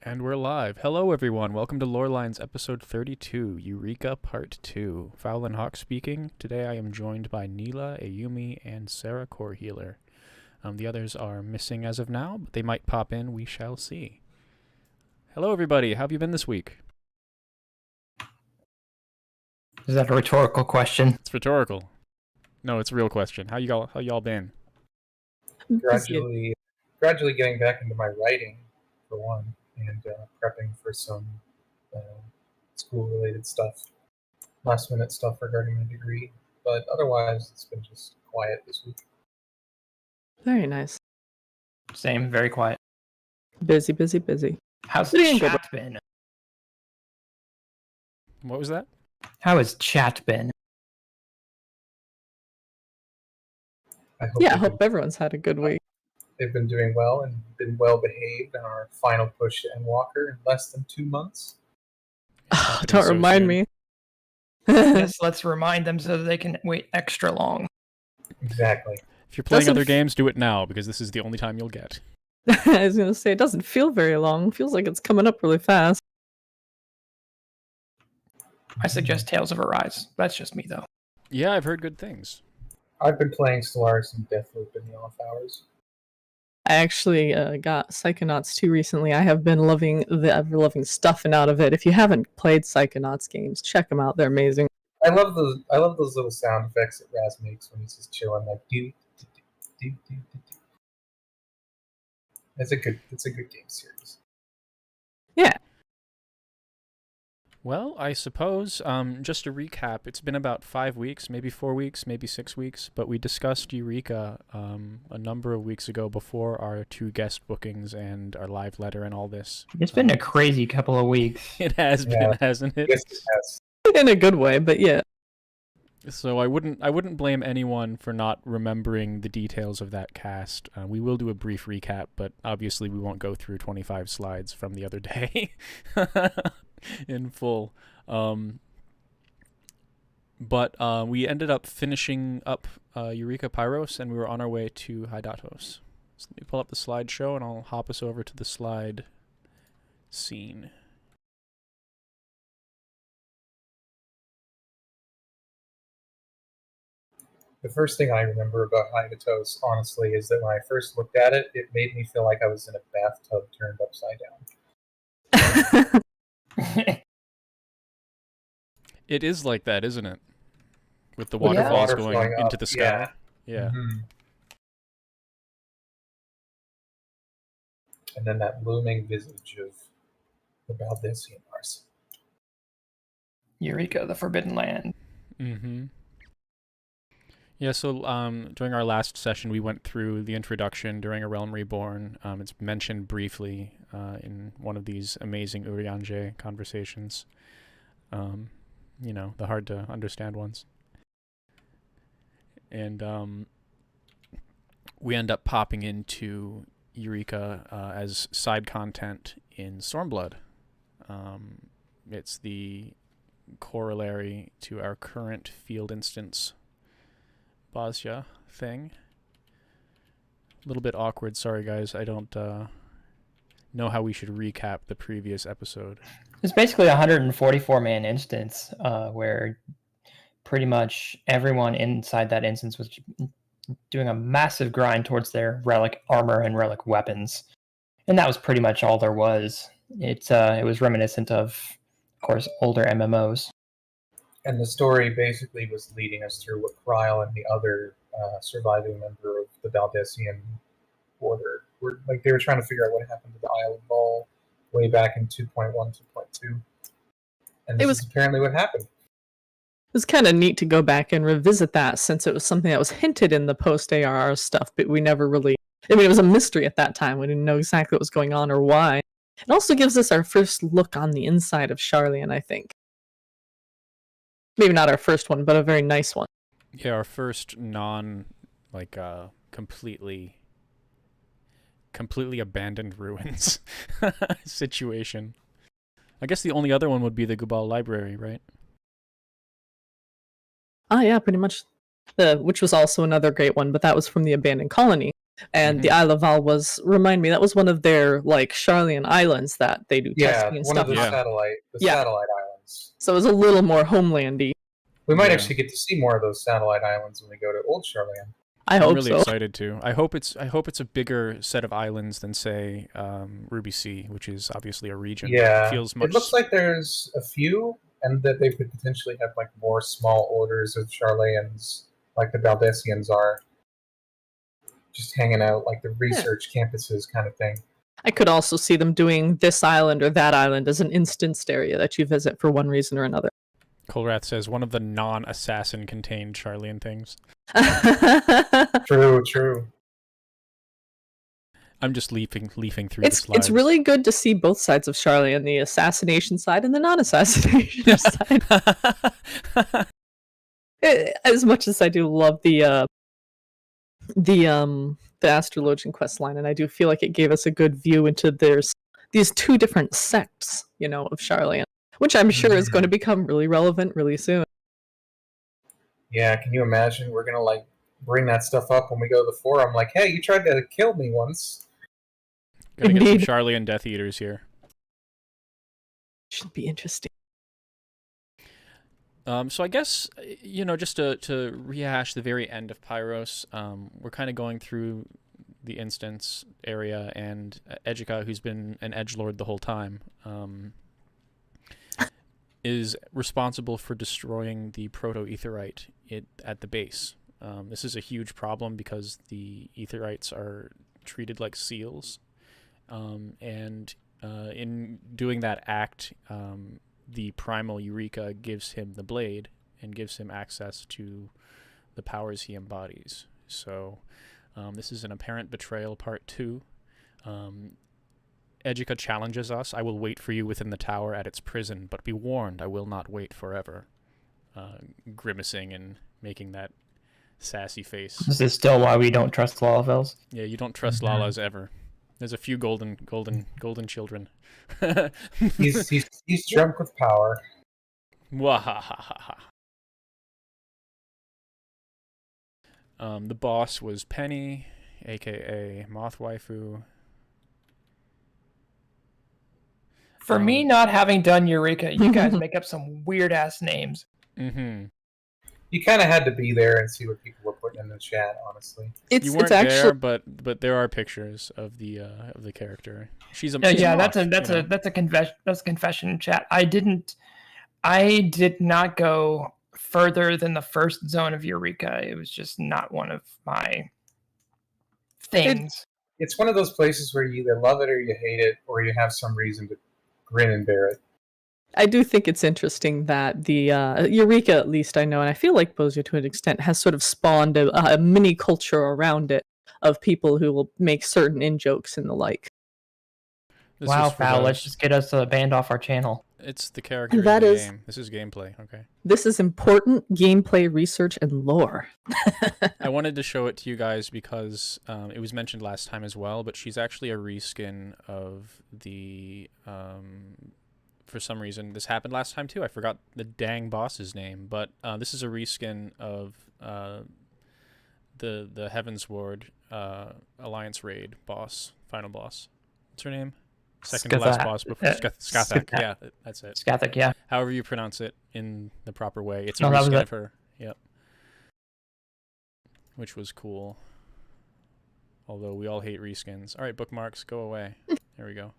And we're live. Hello, everyone. Welcome to Lorelines episode 32, Eureka Part 2. Foul and Hawk speaking. Today I am joined by Neela, Ayumi, and Sarah Core Healer. The others are missing as of now, but they might pop in. We shall see. Hello, everybody. How have you been this week? Is that a rhetorical question? It's rhetorical. No, it's a real question. How y'all been? Gradually getting back into my writing, for one, and prepping for some school-related stuff, last-minute stuff regarding my degree. But otherwise, it's been just quiet this week. Very nice. Same, very quiet. Busy. How's the chat been? What was that? How has chat been? I hope everyone's had a good week. They've been doing well and been well behaved on our final push to Endwalker in less than 2 months. Don't remind me. Yes, let's remind them so that they can wait extra long. Exactly. If you're playing other games, do it now, because this is the only time you'll get. I was going to say, it doesn't feel very long. It feels like it's coming up really fast. I suggest Tales of Arise. That's just me, though. Yeah, I've heard good things. I've been playing Stellaris and Deathloop in the off hours. I actually got Psychonauts 2 recently. I have been loving stuffing out of it. If you haven't played Psychonauts games, check them out. They're amazing. I love those little sound effects that Raz makes when he's just chilling, like do. It's a good game series. Yeah. Well, I suppose, just to recap, it's been about 5 weeks, maybe 4 weeks, maybe 6 weeks, but we discussed Eureka a number of weeks ago before our 2 guest bookings and our live letter and all this. It's been a crazy couple of weeks. It has been, hasn't it? Yes, it has. In a good way, but yeah. So I wouldn't blame anyone for not remembering the details of that cast. We will do a brief recap, but obviously we won't go through 25 slides from the other day in full. But we ended up finishing up Eureka Pyros, and we were on our way to Hydados. So let me pull up the slideshow, and I'll hop us over to the slide scene. The first thing I remember about Hydados, honestly, is that when I first looked at it, it made me feel like I was in a bathtub turned upside down. It is like that, isn't it? With the waterfalls Water going flowing into up, the sky. Yeah. Mm-hmm. And then that looming visage of the Baldessian Arsenal. Eureka, the Forbidden Land. Mm-hmm. Yeah, so during our last session, we went through the introduction during A Realm Reborn. It's mentioned briefly in one of these amazing Urianger conversations. The hard-to-understand ones. And we end up popping into Eureka as side content in Stormblood. It's the corollary to our current field instance Bosya thing. A little bit awkward, sorry guys. I don't know how we should recap the previous episode. It's basically a 144-man instance where pretty much everyone inside that instance was doing a massive grind towards their relic armor and relic weapons. And that was pretty much all there was. It was reminiscent of course, older MMOs. And the story basically was leading us through what Kryle and the other surviving member of the Baldessian order were like. They were trying to figure out what happened to the Isle of Ball way back in 2.1, 2.2. And this is apparently what happened. It was kind of neat to go back and revisit that, since it was something that was hinted in the post-ARR stuff, but we never really... I mean, it was a mystery at that time. We didn't know exactly what was going on or why. It also gives us our first look on the inside of Sharlayan, I think. Maybe not our first one, but a very nice one. Yeah, our first completely abandoned ruins situation. I guess the only other one would be the Gubal Library, right? Ah, yeah, pretty much. Which was also another great one, but that was from the abandoned colony. And the Isle of Val was, remind me, that was one of their like Charlian Islands that they do testing and one stuff of the on. satellite islands. So it was a little more homelandy. We might actually get to see more of those satellite islands when we go to Old Charlian. I'm really excited too. I hope it's a bigger set of islands than say Ruby Sea, which is obviously a region. Yeah, it feels much. It looks like there's a few, and that they could potentially have like more small orders of Charlians, like the Baldessians are, just hanging out, like the research campuses kind of thing. I could also see them doing this island or that island as an instanced area that you visit for one reason or another. Colrath says one of the non-assassin contained Charlian things. True. I'm just leafing through the slides. It's really good to see both sides of Charlian, the assassination side and the non-assassination side. As much as I do love the Astrologian quest line, and I do feel like it gave us a good view into these two different sects, of Charlian, which I'm sure is going to become really relevant really soon. Yeah, can you imagine? We're gonna like bring that stuff up when we go to the forum. Like, hey, you tried to kill me once. Gotta get some Charlian Death Eaters here. Should be interesting. So I guess, just to rehash the very end of Pyros, we're kind of going through the instance area, and Eidolons, who's been an edgelord the whole time, is responsible for destroying the proto-aetheryte at the base. This is a huge problem because the aetherites are treated like seals, and in doing that act, the primal Eureka gives him the blade and gives him access to the powers he embodies. So this is an apparent betrayal part 2. Eidolons challenges us. I will wait for you within the tower at its prison, but be warned, I will not wait forever. Grimacing and making that sassy face. This is still why we don't trust Lalavels. Yeah, you don't trust Lalas ever. There's a few golden children. he's drunk with power. Wahahaha. The boss was Penny, aka Moth Waifu. For me, not having done Eureka, you guys make up some weird ass names. Mm-hmm. You kind of had to be there and see what people were putting in the chat. Honestly, you weren't there, but there are pictures of the character. She's a that's a confession. That's a confession in chat. I did not go further than the first zone of Eureka. It was just not one of my things. It's one of those places where you either love it or you hate it, or you have some reason to grin and bear it. I do think it's interesting that the Eureka, at least I know, and I feel like Bozier to an extent, has sort of spawned a mini culture around it of people who will make certain in-jokes and the like. Wow, Foul, let's just get us banned off our channel. It's the character in the game. This is gameplay, okay? This is important gameplay research and lore. I wanted to show it to you guys because it was mentioned last time as well, but she's actually a reskin of the... for some reason, this happened last time too. I forgot the dang boss's name, but this is a reskin of the Heavensward Alliance Raid boss, final boss. What's her name? Second to last boss before Skathak. Yeah, that's it. Skathak, yeah. However you pronounce it in the proper way. It's a reskin of her. Yep. Which was cool. Although we all hate reskins. All right, bookmarks, go away. There we go.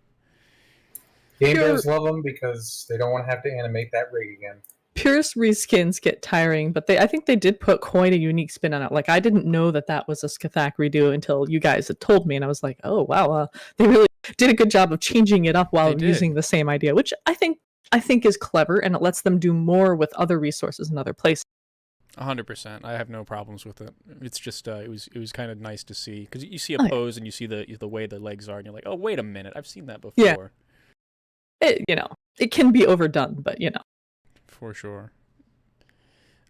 Game devs love them because they don't want to have to animate that rig again. Purist reskins get tiring, but I think they did put quite a unique spin on it. Like, I didn't know that was a Skathak redo until you guys had told me, and I was like, oh, wow, they really did a good job of changing it up while using the same idea, which I think is clever, and it lets them do more with other resources in other places. 100%. I have no problems with it. It's just it was kind of nice to see, because you see a pose and you see the way the legs are, and you're like, oh, wait a minute, I've seen that before. Yeah. It can be overdone, but For sure.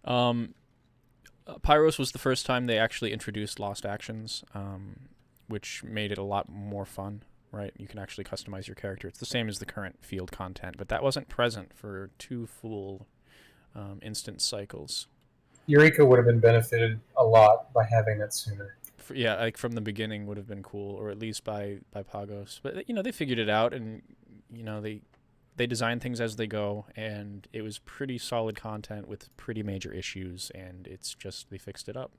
Pyros was the first time they actually introduced lost actions, which made it a lot more fun, right? You can actually customize your character. It's the same as the current field content, but that wasn't present for 2 full instance cycles. Eureka would have been benefited a lot by having it sooner. Yeah, like from the beginning would have been cool, or at least by Pagos. But they figured it out, and they design things as they go, and it was pretty solid content with pretty major issues, and it's just they fixed it up.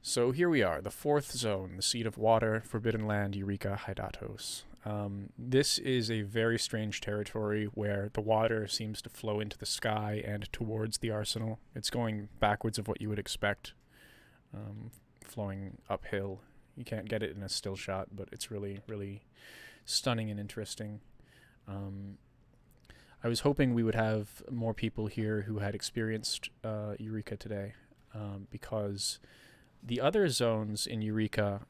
So here we are, the 4th zone, the Seat of Water, Forbidden Land, Eureka Hydados. This is a very strange territory where the water seems to flow into the sky and towards the arsenal. It's going backwards of what you would expect, flowing uphill. You can't get it in a still shot, but it's really, really stunning and interesting. I was hoping we would have more people here who had experienced Eureka today, because the other zones in Eureka,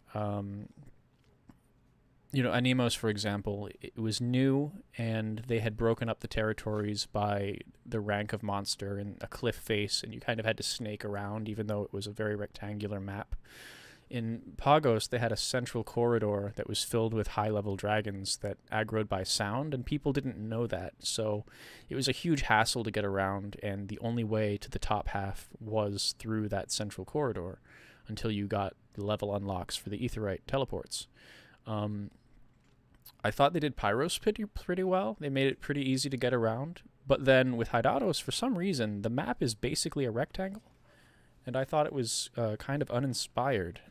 Anemos, for example, it was new, and they had broken up the territories by the rank of monster and a cliff face, and you kind of had to snake around, even though it was a very rectangular map. In Pagos, they had a central corridor that was filled with high-level dragons that aggroed by sound, and people didn't know that, so it was a huge hassle to get around, and the only way to the top half was through that central corridor until you got the level unlocks for the Aetheryte teleports. I thought they did Pyros pretty well. They made it pretty easy to get around, but then with Hydados, for some reason, the map is basically a rectangle, and I thought it was kind of uninspired.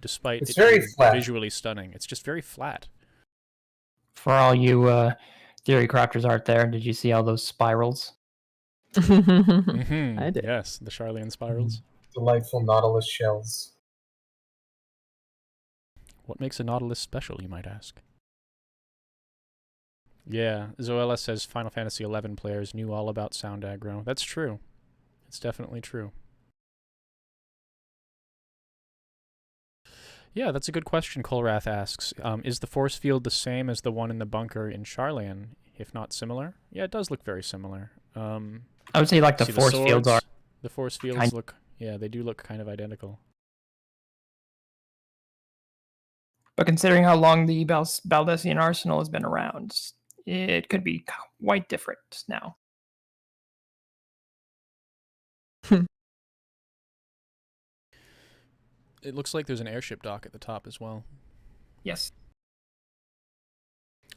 Despite It's it very being flat. visually stunning. It's just very flat. For all you theory crafters out there, did you see all those spirals? I did. Yes, the Charlian spirals. Delightful Nautilus shells. What makes a Nautilus special, you might ask? Yeah, Zoella says Final Fantasy XI players knew all about sound aggro. That's true. It's definitely true. Yeah, that's a good question, Kolrath asks. Is the force field the same as the one in the bunker in Charlian, if not similar? Yeah, it does look very similar. I would say like the force fields are. The force fields look, yeah, they do look kind of identical. But considering how long the Baldessian Arsenal has been around, it could be quite different now. It looks like there's an airship dock at the top as well. Yes.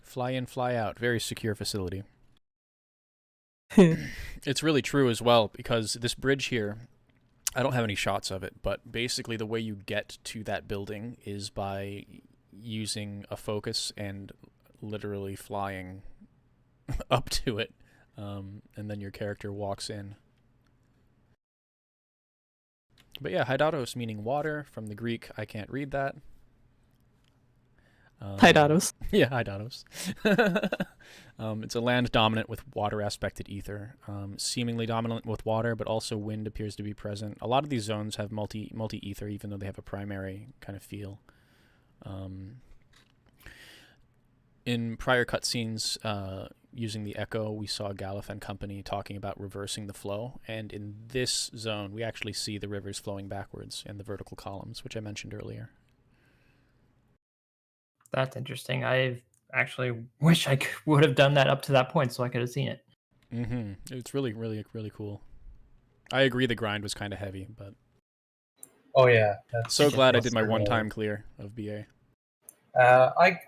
Fly in, fly out. Very secure facility. It's really true as well, because this bridge here, I don't have any shots of it, but basically the way you get to that building is by using a focus and literally flying up to it, and then your character walks in. But yeah, Hydados meaning water, from the Greek, I can't read that. Hydados. Yeah, Hydados. It's a land dominant with water aspected ether, seemingly dominant with water, but also wind appears to be present. A lot of these zones have multi ether, even though they have a primary kind of feel. In prior cutscenes, using the Echo, we saw Galef and company talking about reversing the flow, and in this zone, we actually see the rivers flowing backwards and the vertical columns, which I mentioned earlier. That's interesting. I actually wish I would have done that up to that point so I could have seen it. It's really, really, really cool. I agree the grind was kind of heavy, but... Oh yeah. So glad I did my one-time clear of BA. I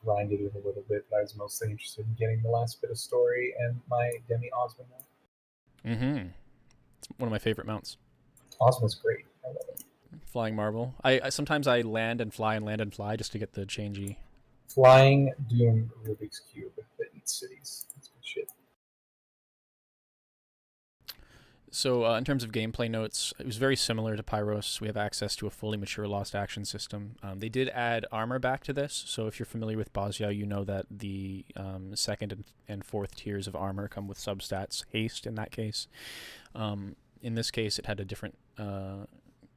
grinded it a little bit, but I was mostly interested in getting the last bit of story and my Demi Osmond mount. It's one of my favorite mounts. Osmond's great. I love it. Flying Marble. I sometimes I land and fly just to get the changey. Flying Doom Rubik's Cube that eats cities. That's good shit. So in terms of gameplay notes, it was very similar to Pyros. We have access to a fully mature lost action system. They did add armor back to this, so if you're familiar with Bosya, you know that the second and fourth tiers of armor come with substats, haste in that case. In this case, it had a different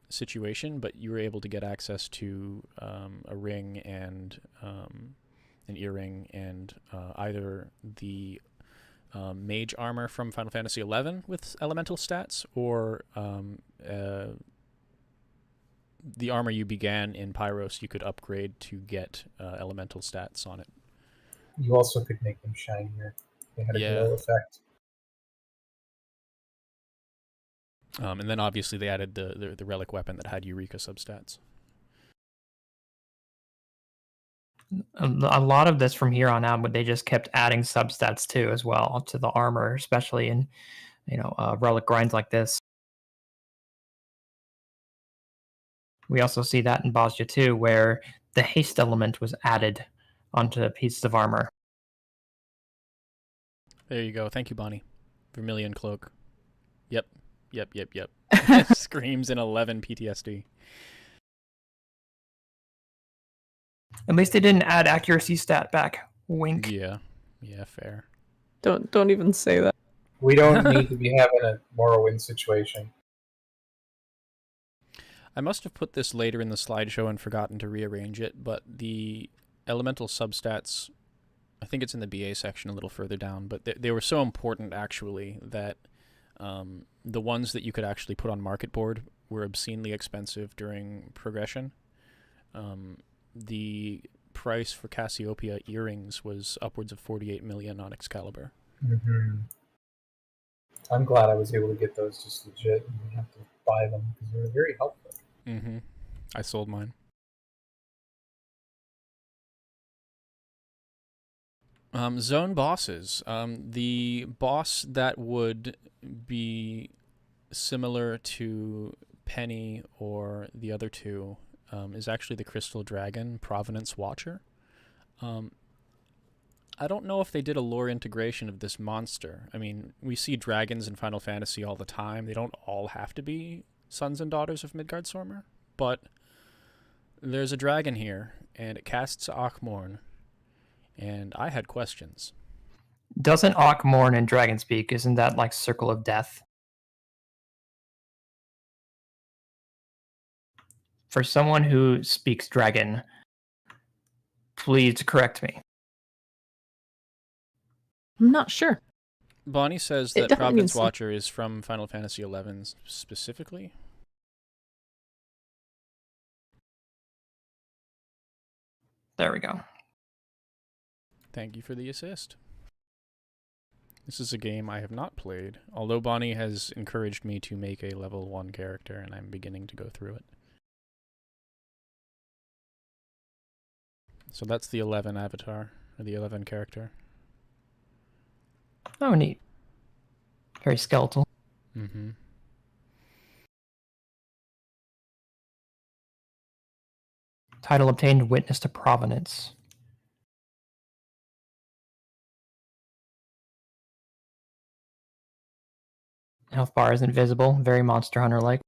situation, but you were able to get access to a ring and an earring and either the mage armor from Final Fantasy XI with elemental stats, or the armor you began in Pyros you could upgrade to get elemental stats on it. You also could make them shinier. They had a glow effect. And then obviously they added the relic weapon that had Eureka substats. A lot of this from here on out, but they just kept adding substats too, as well, to the armor, especially in relic grinds like this. We also see that in Bosnia too, where the haste element was added onto pieces of armor. There you go. Thank you, Bonnie. Vermilion cloak. Yep. Screams in 11 PTSD. At least they didn't add accuracy stat back. Wink. Yeah, fair. Don't even say that. We don't need to be having a Morrowind situation. I must have put this later in the slideshow and forgotten to rearrange it, but the elemental substats, I think it's in the BA section a little further down, but they were so important actually that the ones that you could actually put on market board were obscenely expensive during progression. The price for Cassiopeia earrings was upwards of 48 million on Excalibur. Mm-hmm. I'm glad I was able to get those just legit and didn't have to buy them because they were very helpful. Mm-hmm. I sold mine. Zone bosses. The boss that would be similar to Penny or the other two is actually the Crystal Dragon Provenance Watcher. I don't know if they did a lore integration of this monster. I mean, we see dragons in Final Fantasy all the time. They don't all have to be sons and daughters of Midgardsormr, but there's a dragon here, and it casts Achmorn, and I had questions. Doesn't Achmorn in Dragonspeak, isn't that like Circle of Death? For someone who speaks dragon, please correct me. I'm not sure. Bonnie says It that definitely Providence means Watcher is from Final Fantasy XI specifically. There we go. Thank you for the assist. This is a game I have not played, although Bonnie has encouraged me to make a level 1 character, and I'm beginning to go through it. So that's the 11 avatar, or the 11 character. Oh, neat. Very skeletal. Mm-hmm. Title obtained, Witness to Provenance. Health bar is invisible, very Monster Hunter-like.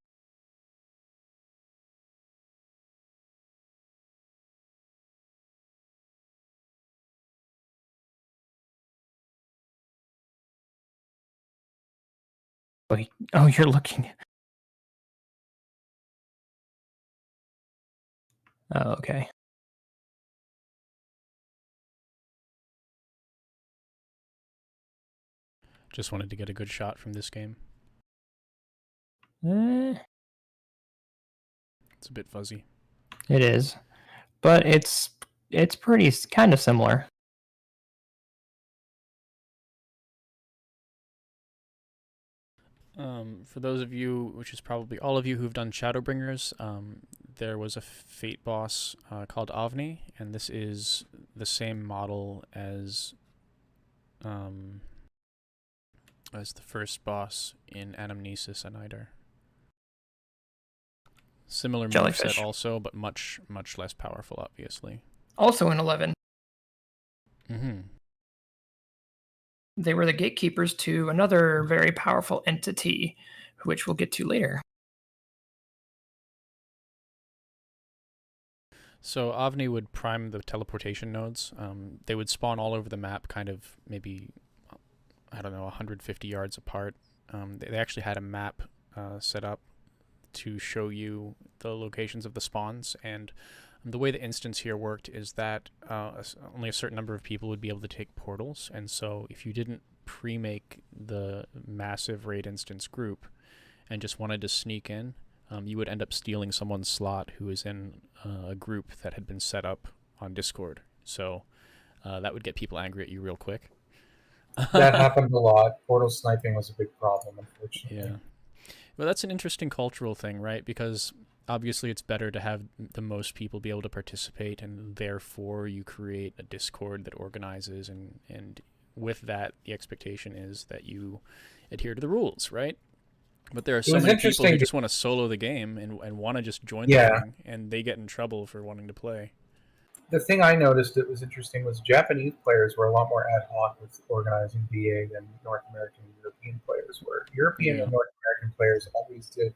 Oh, you're looking. Oh, okay. Just wanted to get a good shot from this game. It It's a bit fuzzy. is, but it's pretty kind of similar. For those of you, which is probably all of you who've done Shadowbringers, there was a fate boss called Avni, and this is the same model as the first boss in Anamnesis and Eider. Similar moveset also, but much less powerful, obviously. Also in 11. Mm-hmm. They were the gatekeepers to another very powerful entity, which we'll get to later. So Avni would prime the teleportation nodes. They would spawn all over the map, kind of maybe, I don't know, 150 yards apart. They actually had a map set up to show you the locations of the spawns, and the way the instance here worked is that only a certain number of people would be able to take portals, and so if you didn't pre-make the massive raid instance group and just wanted to sneak in, you would end up stealing someone's slot who is in a group that had been set up on Discord. So that would get people angry at you real quick. That happened a lot. Portal sniping was a big problem, unfortunately. Yeah. Well, that's an interesting cultural thing, right? Because obviously it's better to have the most people be able to participate, and therefore you create a Discord that organizes, and with that, the expectation is that you adhere to the rules, right? But there are so many people who just want to solo the game and want to just join the thing, and they get in trouble for wanting to play. The thing I noticed that was interesting was Japanese players were a lot more ad hoc with organizing BA than North American and European players were. European and North American players always did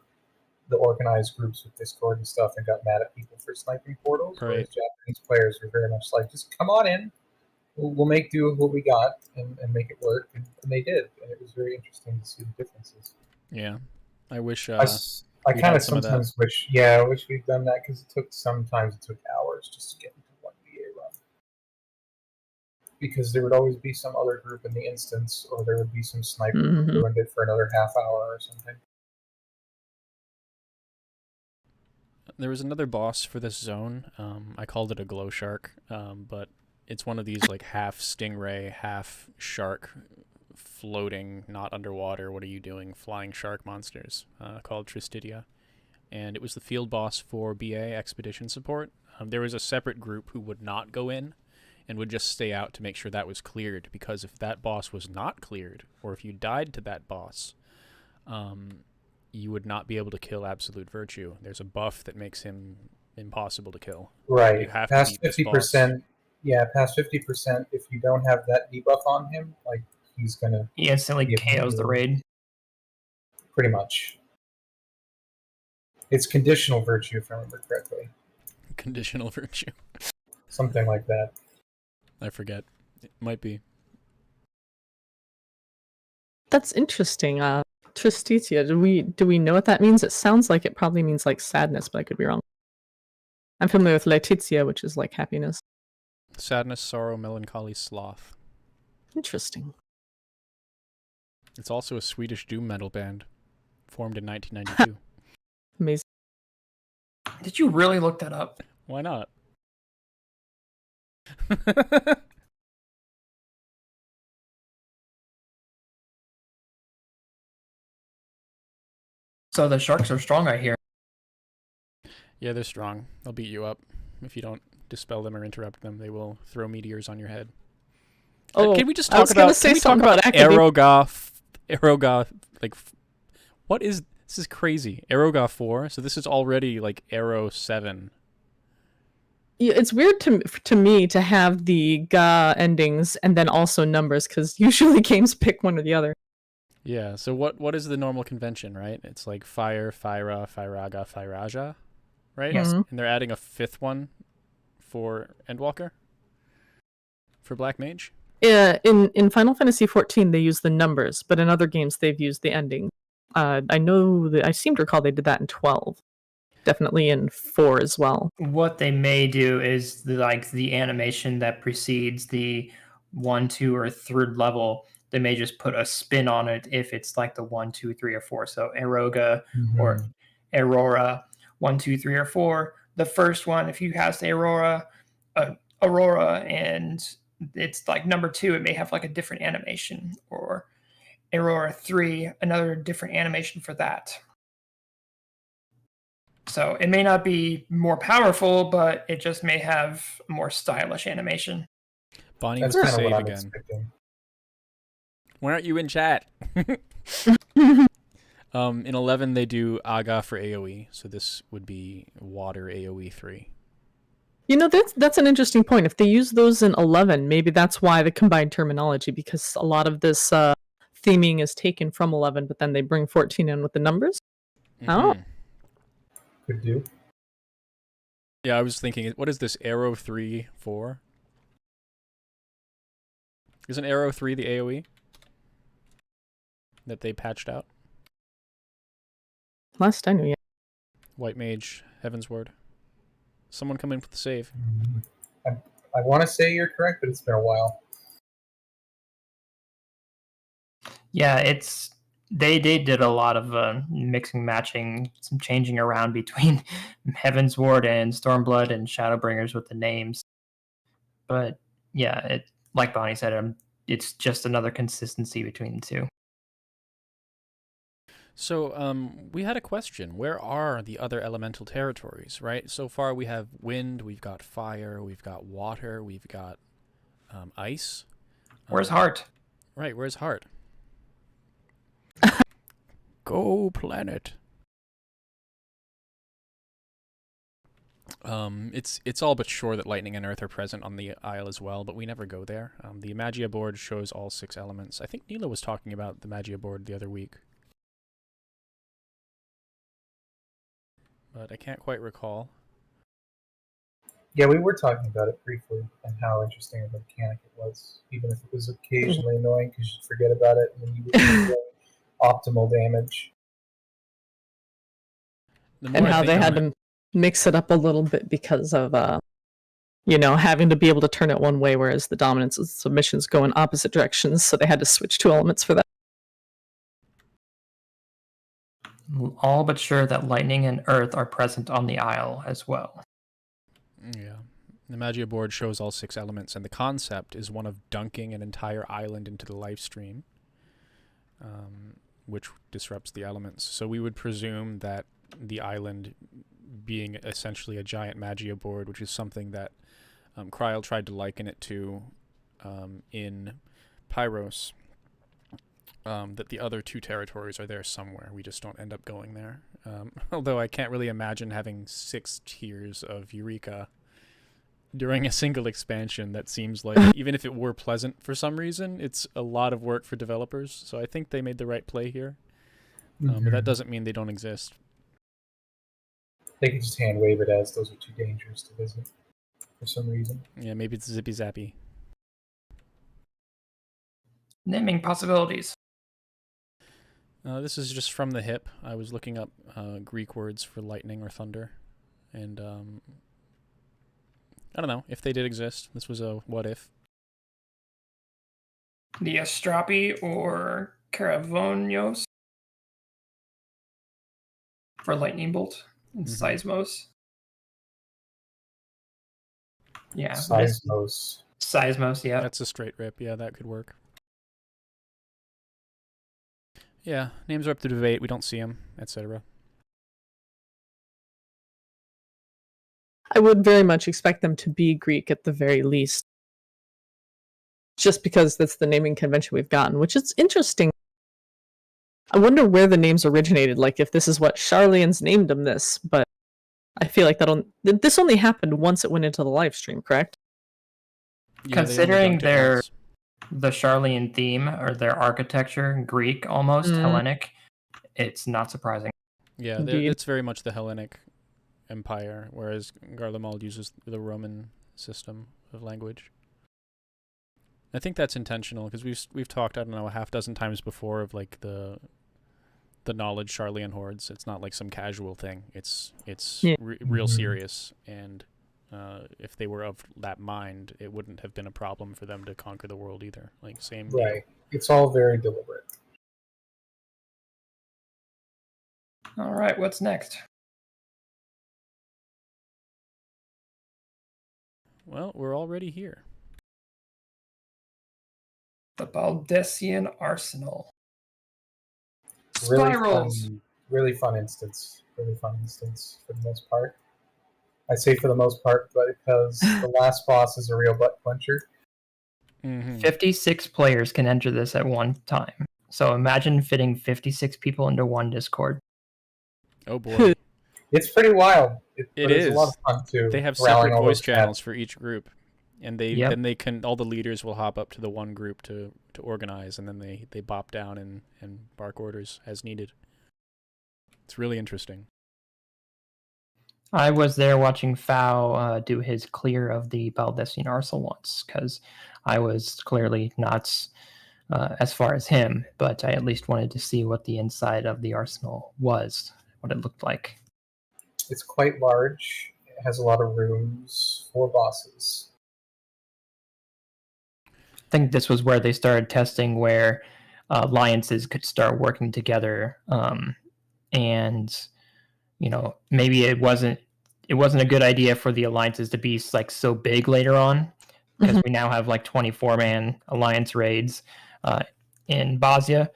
the organized groups with Discord and stuff and got mad at people for sniping portals, whereas Japanese players were very much like, just come on in, we'll make do with what we got and make it work, and they did, and it was very interesting to see the differences. Yeah, I wish I kind of sometimes wish we'd done that, because sometimes it took hours just to get into one BA run, because there would always be some other group in the instance, or there would be some sniper who ruined it for another half hour or something. There was another boss for this zone. I called it a glow shark, but it's one of these like half stingray, half shark, floating, not underwater, what are you doing, flying shark monsters, called Tristidia. And it was the field boss for BA Expedition Support. There was a separate group who would not go in and would just stay out to make sure that was cleared, because if that boss was not cleared, or if you died to that boss, you would not be able to kill Absolute Virtue. There's a buff that makes him impossible to kill. Right. You have past to beat 50%. Yeah, past 50%. If you don't have that debuff on him, like he instantly KOs the raid. Pretty much. It's conditional virtue, if I remember correctly. Conditional virtue. Something like that. I forget. It might be. That's interesting. Tristitia, do we know what that means? It sounds like it probably means like sadness, but I could be wrong. I'm familiar with Laetitia, which is like happiness. Sadness, sorrow, melancholy, sloth. Interesting. It's also a Swedish doom metal band, formed in 1992. Amazing. Did you really look that up? Why not? So the sharks are strong, I hear. Yeah, they're strong. They'll beat you up. If you don't dispel them or interrupt them, they will throw meteors on your head. Oh, can we just talk about Aeroga, like, what is, this is crazy. Aeroga 4, so this is already like Aero 7. Yeah, it's weird to me to have the ga endings and then also numbers, because usually games pick one or the other. Yeah, so what is the normal convention, right? It's like Fire, Fyra, Fyraga, Fyraja, right? Yes. And they're adding a fifth one for Endwalker? For Black Mage? Yeah, in Final Fantasy XIV they use the numbers, but in other games they've used the ending. I know that I seem to recall they did that in 12. Definitely in 4 as well. What they may do is the animation that precedes the 1, 2, or 3rd level. They may just put a spin on it if it's like the 1, 2, 3, or 4. So Aeroga or Aurora 1, 2, 3, or 4. The first one, if you have Aurora, and it's like number 2, it may have like a different animation, or Aurora 3, another different animation for that. So it may not be more powerful, but it just may have a more stylish animation. Bonnie was to save again. Expecting. Why aren't you in chat? In 11 they do Aga for AoE, so this would be Water AoE 3. You know, that's an interesting point. If they use those in 11, maybe that's why the combined terminology, because a lot of this theming is taken from 11, but then they bring 14 in with the numbers. Oh. Could do. Yeah, I was thinking, what is this, Arrow 3 4? Isn't Arrow 3 the AoE that they patched out? Last I knew, yeah. White Mage, Heaven's Word. Someone come in for the save. I want to say you're correct, but it's been a while. Yeah, they did a lot of mixing, matching, some changing around between Heaven's Ward and Stormblood and Shadowbringers with the names. But yeah, like Bonnie said, it's just another consistency between the two. So, we had a question. Where are the other elemental territories, right? So far we have wind, we've got fire, we've got water, we've got ice. Where's Heart? Right, where's Heart? Go planet. It's all but sure that lightning and earth are present on the isle as well, but we never go there. The Magia board shows all 6 elements. I think Neela was talking about the Magia board the other week, but I can't quite recall. Yeah, we were talking about it briefly and how interesting of a mechanic it was, even if it was occasionally annoying because you'd forget about it and then you would be doing optimal damage. And how they had to mix it up a little bit because of, having to be able to turn it one way, whereas the dominance and submissions go in opposite directions, so they had to switch 2 elements for that. All but sure that lightning and earth are present on the isle as well. Yeah. The Magia board shows all 6 elements, and the concept is one of dunking an entire island into the life stream, which disrupts the elements. So we would presume that the island being essentially a giant Magia board, which is something that Kryl tried to liken it to in Pyros, that the other 2 territories are there somewhere. We just don't end up going there. Although I can't really imagine having 6 tiers of Eureka during a single expansion. That seems like, even if it were pleasant for some reason, it's a lot of work for developers. So I think they made the right play here. But that doesn't mean they don't exist. They can just hand wave it as those are too dangerous to visit for some reason. Yeah, maybe it's zippy zappy. Naming possibilities. This is just from the hip. I was looking up Greek words for lightning or thunder, and I don't know if they did exist. This was a what if. The Astropi or Caravonios for lightning bolt and Seismos. Yeah. Seismos, yeah. That's a straight rip. Yeah, that could work. Yeah, names are up to debate. We don't see them, etc. I would very much expect them to be Greek at the very least. Just because that's the naming convention we've gotten, which is interesting. I wonder where the names originated, like if this is what Charlians named them this, but I feel like this only happened once it went into the live stream, correct? Yeah, considering the Charlian theme or their architecture, Greek almost, Hellenic, it's not surprising. Yeah, it's very much the Hellenic Empire, whereas Garlemald uses the Roman system of language. I think that's intentional because we've talked, I don't know, a half dozen times before of like the knowledge Charlian hordes. It's not like some casual thing. It's real serious, and if they were of that mind, it wouldn't have been a problem for them to conquer the world either. Like same deal. Right. It's all very deliberate. All right, what's next? Well, we're already here. The Baldessian Arsenal. Really Spirals. Really fun instance. Really fun instance for the most part. I say for the most part, but because the last boss is a real butt puncher. 56 players can enter this at one time. So imagine fitting 56 people into one Discord. Oh boy. It's pretty wild. It's a lot of fun too. They have separate voice channels for each group, and then they can, all the leaders will hop up to the one group to organize, and then they bop down and bark orders as needed. It's really interesting. I was there watching Fao do his clear of the Baldessian Arsenal once, because I was clearly not as far as him, but I at least wanted to see what the inside of the arsenal was, what it looked like. It's quite large. It has a lot of rooms for bosses. I think this was where they started testing where alliances could start working together, and maybe it wasn't a good idea for the alliances to be like so big later on, because we now have like 24-man alliance raids in Bosnia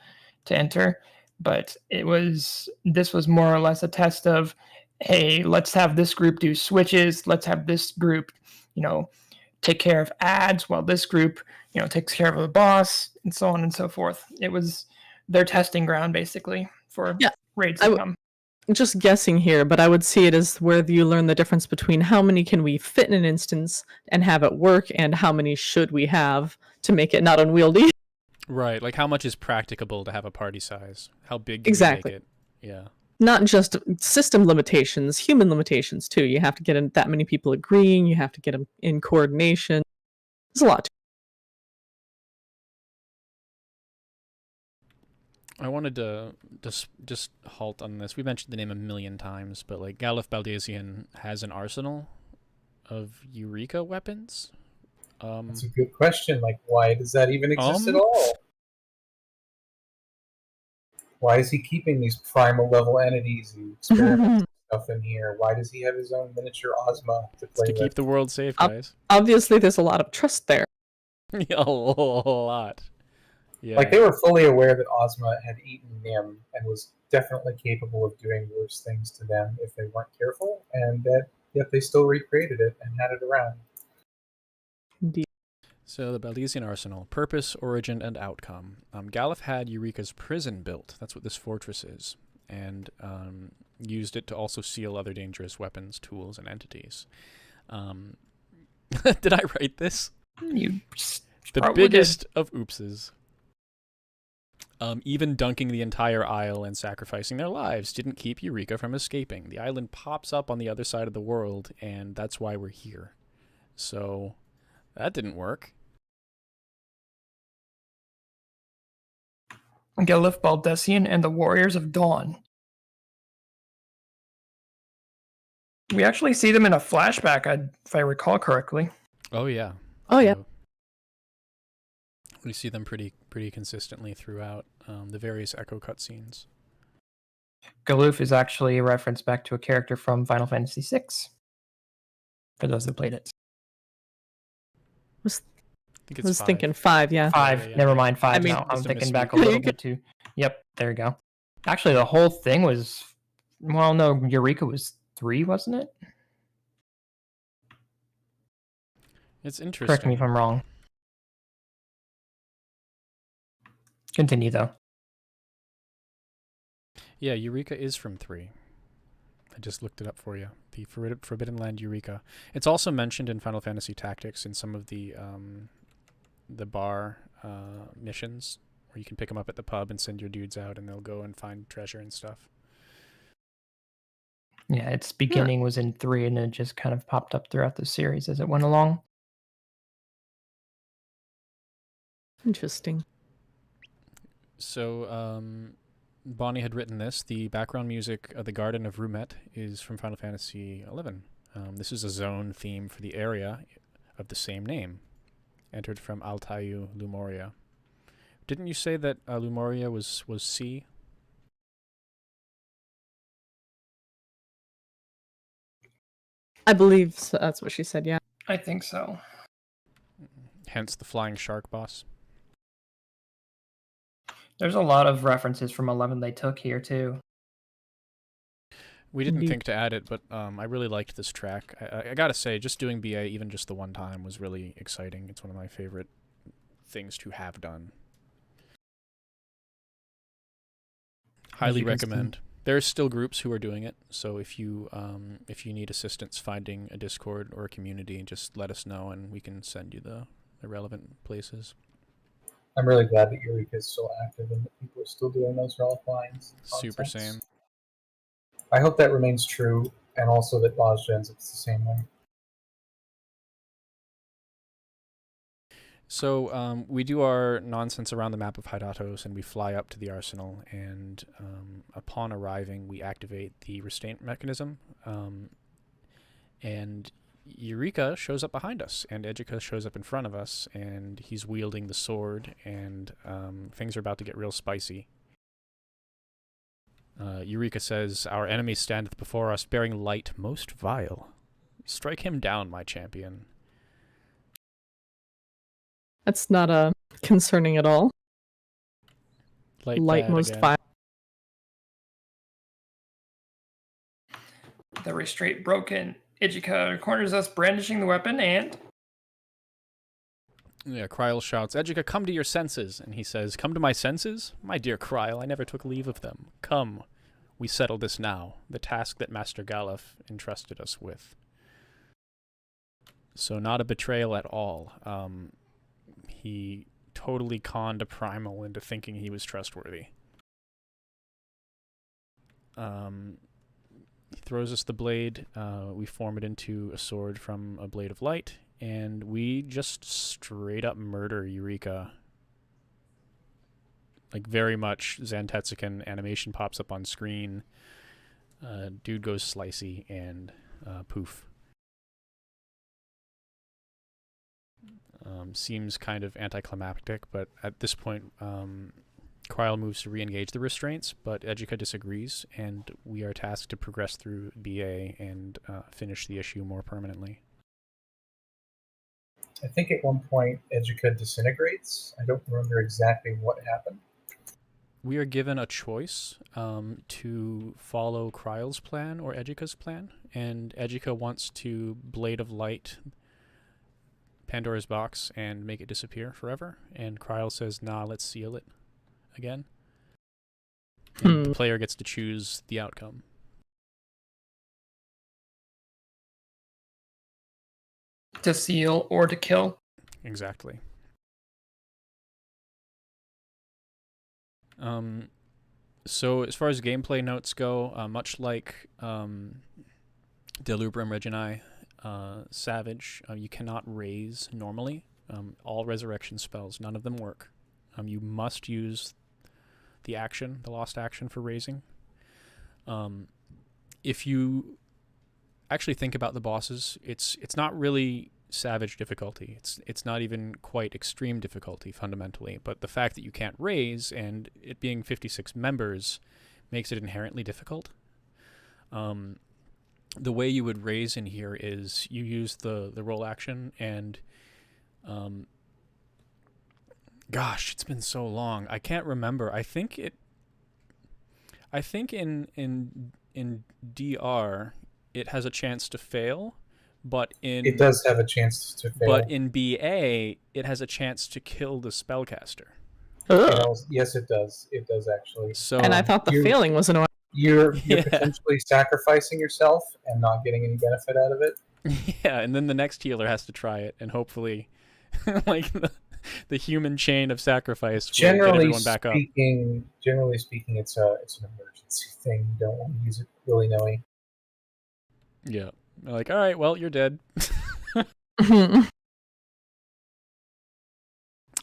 to enter. but this was more or less a test of, hey, let's have this group do switches, let's have this group, take care of ads while this group, takes care of the boss, and so on and so forth. It was their testing ground basically for raids to come. Just guessing here, but I would see it as where you learn the difference between how many can we fit in an instance and have it work, and how many should we have to make it not unwieldy. Right, like how much is practicable to have a party size? How big do Exactly. you make it? Yeah. Not just system limitations, human limitations too. You have to get that many people agreeing, you have to get them in coordination. There's a lot. I wanted to just halt on this. We mentioned the name a million times, but like Galif Baldessian has an arsenal of Eureka weapons. That's a good question. Like, why does that even exist at all? Why is he keeping these primal level entities and experiments stuff in here? Why does he have his own miniature Ozma to play with? To keep the world safe, guys. Obviously, there's a lot of trust there. A lot. Yeah. Like, they were fully aware that Ozma had eaten Nim and was definitely capable of doing worse things to them if they weren't careful, and yet they still recreated it and had it around. Indeed. So the Baldessian Arsenal, purpose, origin, and outcome. Galif had Eureka's prison built. That's what this fortress is, and used it to also seal other dangerous weapons, tools, and entities. Did I write this? You the biggest of oopses. Even dunking the entire isle and sacrificing their lives didn't keep Eureka from escaping. The island pops up on the other side of the world, and that's why we're here. So that didn't work. Galif Baldessian and the Warriors of Dawn. We actually see them in a flashback, if I recall correctly. Oh yeah. Oh yeah. We see them pretty consistently throughout the various Echo cutscenes. Galuf is actually a reference back to a character from Final Fantasy VI. For those that played it. I was thinking 5, yeah. 5, yeah. Never mind 5 I mean, now. I'm just a thinking misread. back a little bit too. Yep, there you go. Actually, the whole thing was... Well, no, Eureka was 3, wasn't it? It's interesting. Correct me if I'm wrong. Continue, though. Yeah, Eureka is from 3. I just looked it up for you. The Forbidden Land Eureka. It's also mentioned in Final Fantasy Tactics in some of the bar missions, where you can pick them up at the pub and send your dudes out, and they'll go and find treasure and stuff. Yeah, its beginning was in 3, and it just kind of popped up throughout the series as it went along. Interesting. So, Bonnie had written this. The background music of the Garden of Rue is from Final Fantasy XI. This is a zone theme for the area of the same name, entered from Altayu Lumoria. Didn't you say that Lumoria was C? I believe so. That's what she said, yeah. I think so. Hence the flying shark boss. There's a lot of references from 11 they took here, too. We didn't Indeed. think to add it, but I really liked this track. I gotta say, just doing BA even just the one time was really exciting. It's one of my favorite things to have done. Highly recommend. There's still groups who are doing it, so if you need assistance finding a Discord or a community, just let us know and we can send you the relevant places. I'm really glad that Eureka is still active and that people are still doing those relic lines. Super same. I hope that remains true, and also that Bosgen's it's the same way. So we do our nonsense around the map of Hydados, and we fly up to the arsenal, and upon arriving, we activate the restraint mechanism, and Eureka shows up behind us, and Edgica shows up in front of us, and he's wielding the sword, and things are about to get real spicy. Eureka says, "Our enemy standeth before us, bearing light most vile. Strike him down, my champion." That's not concerning at all. Light Light bad most again. vile. The restraint broken. Ijika corners us, brandishing the weapon, and... Yeah, Kryl shouts, Ejika, come to your senses. And he says, come to my senses? My dear Kryl, I never took leave of them. Come, we settle this now, the task that Master Galuf entrusted us with. So not a betrayal at all. He totally conned a primal into thinking he was trustworthy. He throws us the blade. We form it into a sword from a blade of light, and we just straight up murder Eureka. Like, very much Zantetsukan animation pops up on screen. Dude goes slicey, and poof. Seems kind of anticlimactic, but at this point, Kryl moves to re-engage the restraints, but Ejika disagrees, and we are tasked to progress through BA and finish the issue more permanently. I think at one point Ejika disintegrates. I don't remember exactly what happened. We are given a choice to follow Kryl's plan or Ejika's plan, and Ejika wants to Blade of Light Pandora's box and make it disappear forever, and Kryl says, nah, let's seal it again. And the player gets to choose the outcome. To seal or to kill. Exactly. So as far as gameplay notes go, much like Delubrum Reginae, Savage, you cannot raise normally. All resurrection spells, none of them work. You must use the action, the lost action for raising. If you actually think about the bosses, it's not really Savage difficulty. It's not even quite extreme difficulty fundamentally, but the fact that you can't raise and it being 56 members makes it inherently difficult. The way you would raise in here is you use the roll action, and gosh, it's been so long. I can't remember. I think in DR it has a chance to fail, but it does have a chance to fail. But in BA it has a chance to kill the spellcaster. Yes, it does. It does actually. So, and I thought the failing was annoying. You're potentially sacrificing yourself and not getting any benefit out of it. Yeah, and then the next healer has to try it, and hopefully, like the human chain of sacrifice will get everyone back up. Generally speaking, it's an emergency thing. You don't want to use it willy-nilly. Yeah, they're like, all right, well, you're dead.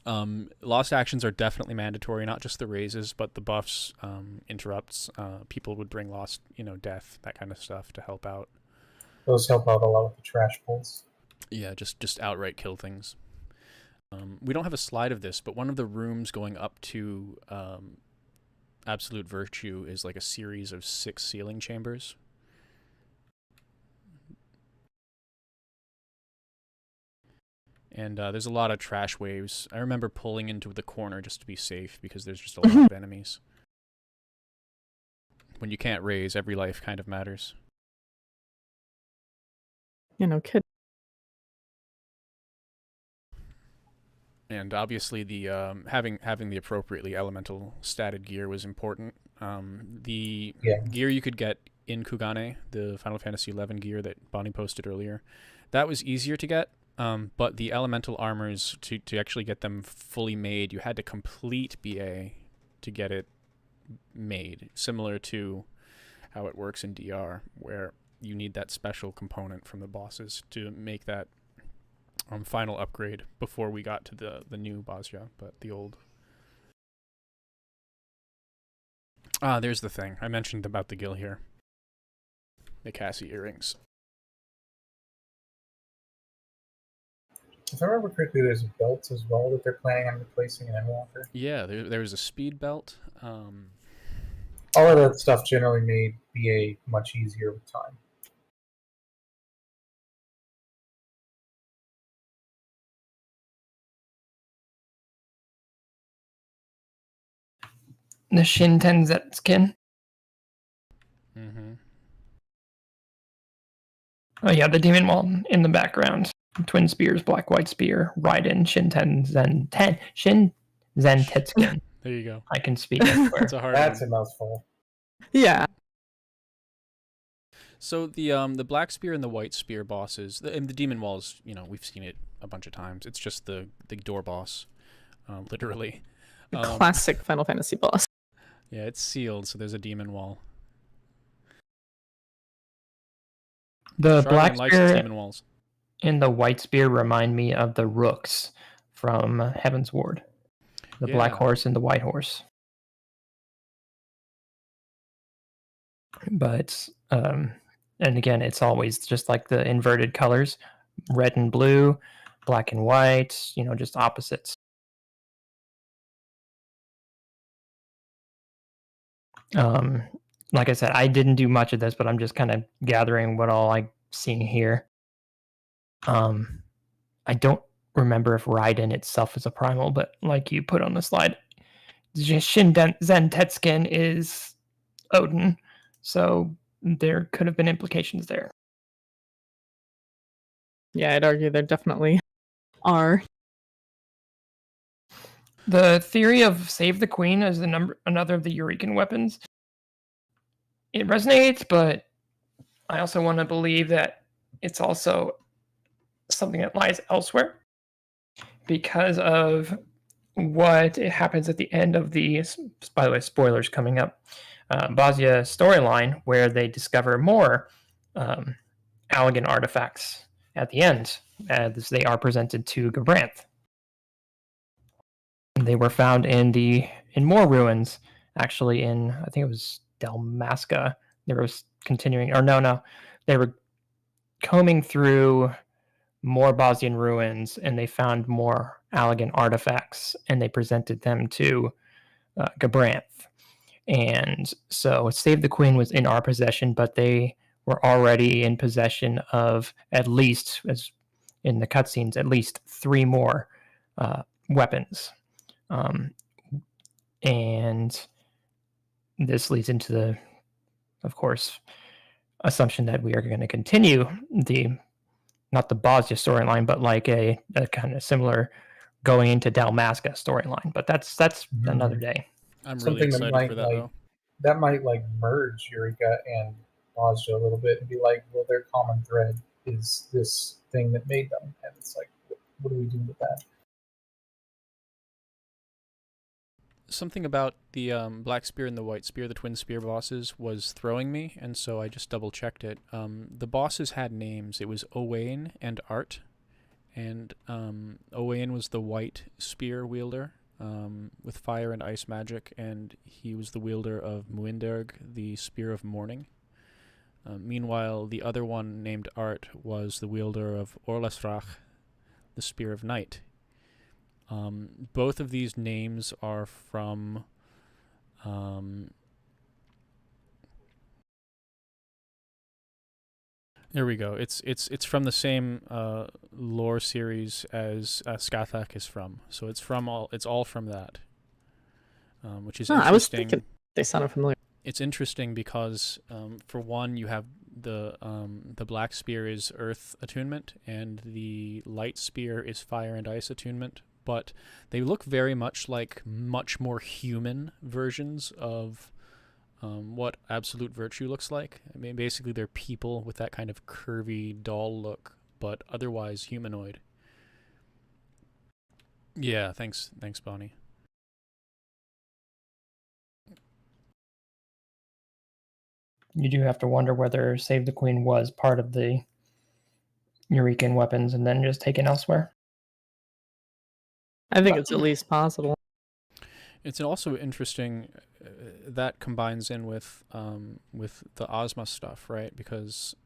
Lost actions are definitely mandatory, not just the raises, but the buffs, interrupts. People would bring lost, death, that kind of stuff to help out. Those help out a lot with the trash pulls. Yeah, just outright kill things. We don't have a slide of this, but one of the rooms going up to Absolute Virtue is like a series of 6 sealing chambers. And there's a lot of trash waves. I remember pulling into the corner just to be safe because there's just a lot of enemies. When you can't raise, every life kind of matters. Kid. And obviously the having the appropriately elemental statted gear was important. The gear you could get in Kugane, the Final Fantasy XI gear that Bonnie posted earlier, that was easier to get. But the elemental armors, to actually get them fully made, you had to complete BA to get it made, similar to how it works in DR, where you need that special component from the bosses to make that final upgrade before we got to the new Bosja, but the old. There's the thing. I mentioned about the Gil here. The Cassie earrings. If I remember correctly, there's a belt as well that they're planning on replacing in Endwalker. Yeah, there's a speed belt. All of that stuff generally made BA much easier with time. The Shinten Zetskin. Mm-hmm. Oh yeah, the demon wall in the background. Twin spears, black white spear, Raiden, Shin Zen Tetskin. There you go. I can speak, I swear. That's a hard That's one. a mouthful. Yeah. So the black spear and the white spear bosses, and the demon walls, we've seen it a bunch of times. It's just the door boss, literally. Classic Final Fantasy boss. Yeah, it's sealed, so there's a demon wall. The Charlene black likes its spear demon walls. and the white spear remind me of the rooks from Heaven's Ward. The black Yeah. horse and the white horse. But and again, it's always just like the inverted colors, red and blue, black and white, just opposites. Like I said, I didn't do much of this, but I'm just kind of gathering what all I see here. I don't remember if Raiden itself is a primal, but like you put on the slide, Zen Tetskin is Odin, so there could have been implications there. Yeah, I'd argue there definitely are. The theory of save the queen as another of the Eurekan weapons, it resonates, but I also want to believe that it's also something that lies elsewhere because of what happens at the end of the, by the way, spoilers coming up, Bosnia storyline, where they discover more Allegan artifacts at the end, as they are presented to Gabranth. They were found in more ruins, actually in, I think it was Dalmasca. They were continuing, or no, they were combing through more Bosnian ruins, and they found more Allegan artifacts, and they presented them to Gabranth. And so Save the Queen was in our possession, but they were already in possession of, at least, as in the cutscenes, at least 3 more weapons. And this leads into the, of course, assumption that we are going to continue not the Bosnia storyline, but like a kind of similar going into Dalmasca storyline. But that's another day. I'm really Something that excited might for that, though. that might merge Eureka and Bosnia a little bit and be like, well, their common thread is this thing that made them, and it's like, what do we do with that? Something about the black spear and the white spear, the twin spear bosses, was throwing me, and so I just double checked it. The bosses had names. It was Owain and Art, and Owain was the white spear wielder with fire and ice magic, and he was the wielder of Muinderg, the spear of mourning. Meanwhile, the other one named Art was the wielder of Orlasrach, the spear of night. Both of these names are from there we go. It's from the same lore series as Skathak is from. So it's all from that. Which is interesting. I was thinking they sounded familiar. It's interesting because for one, you have the black spear is earth attunement and the light spear is fire and ice attunement. But they look very much like much more human versions of what Absolute Virtue looks like. I mean, basically they're people with that kind of curvy doll look, but otherwise humanoid. Yeah, thanks Bonnie. You do have to wonder whether Save the Queen was part of the Eurekan weapons and then just taken elsewhere. I think it's at least possible. It's also interesting that combines in with the Ozma stuff, right? Because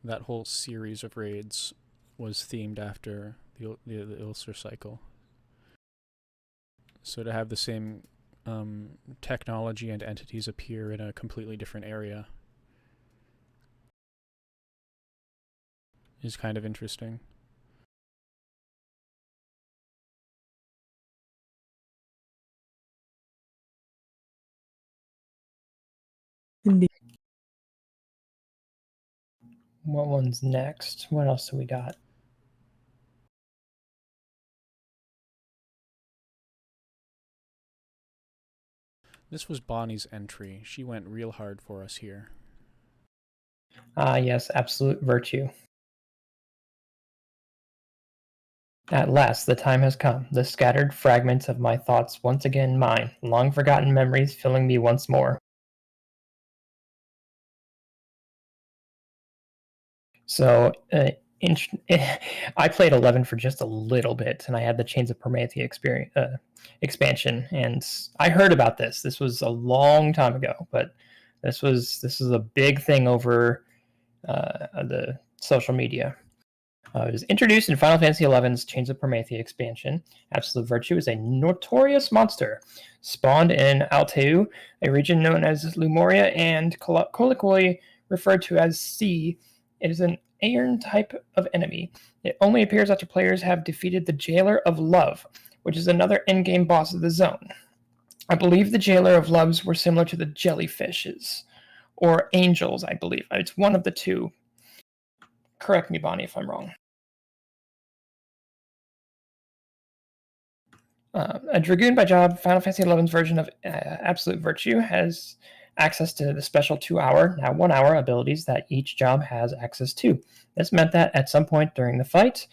that whole series of raids was themed after the Ulster cycle. So to have the same technology and entities appear in a completely different area is kind of interesting. Indeed. What one's next? What else do we got? This was Bonnie's entry. She went real hard for us here. Yes, absolute virtue. At last, the time has come. The scattered fragments of my thoughts once again mine, long forgotten memories filling me once more. So, I played 11 for just a little bit, and I had the Chains of Prometheus expansion, and I heard about this. This was a long time ago, but this was a big thing over the social media. It was introduced in Final Fantasy XI's Chains of Prometheus expansion. Absolute Virtue is a notorious monster, spawned in Alteu, a region known as Lumoria and colloquially referred to as Sea. It is an Aeon type of enemy. It only appears after players have defeated the Jailer of Love, which is another endgame boss of the zone. I believe the Jailer of Loves were similar to the jellyfishes, or angels, I believe. It's one of the two. Correct me, Bonnie, if I'm wrong. A Dragoon by job, Final Fantasy XI's version of Absolute Virtue has access to the special 2-hour, now 1-hour abilities that each job has access to. This meant that at some point during the fight,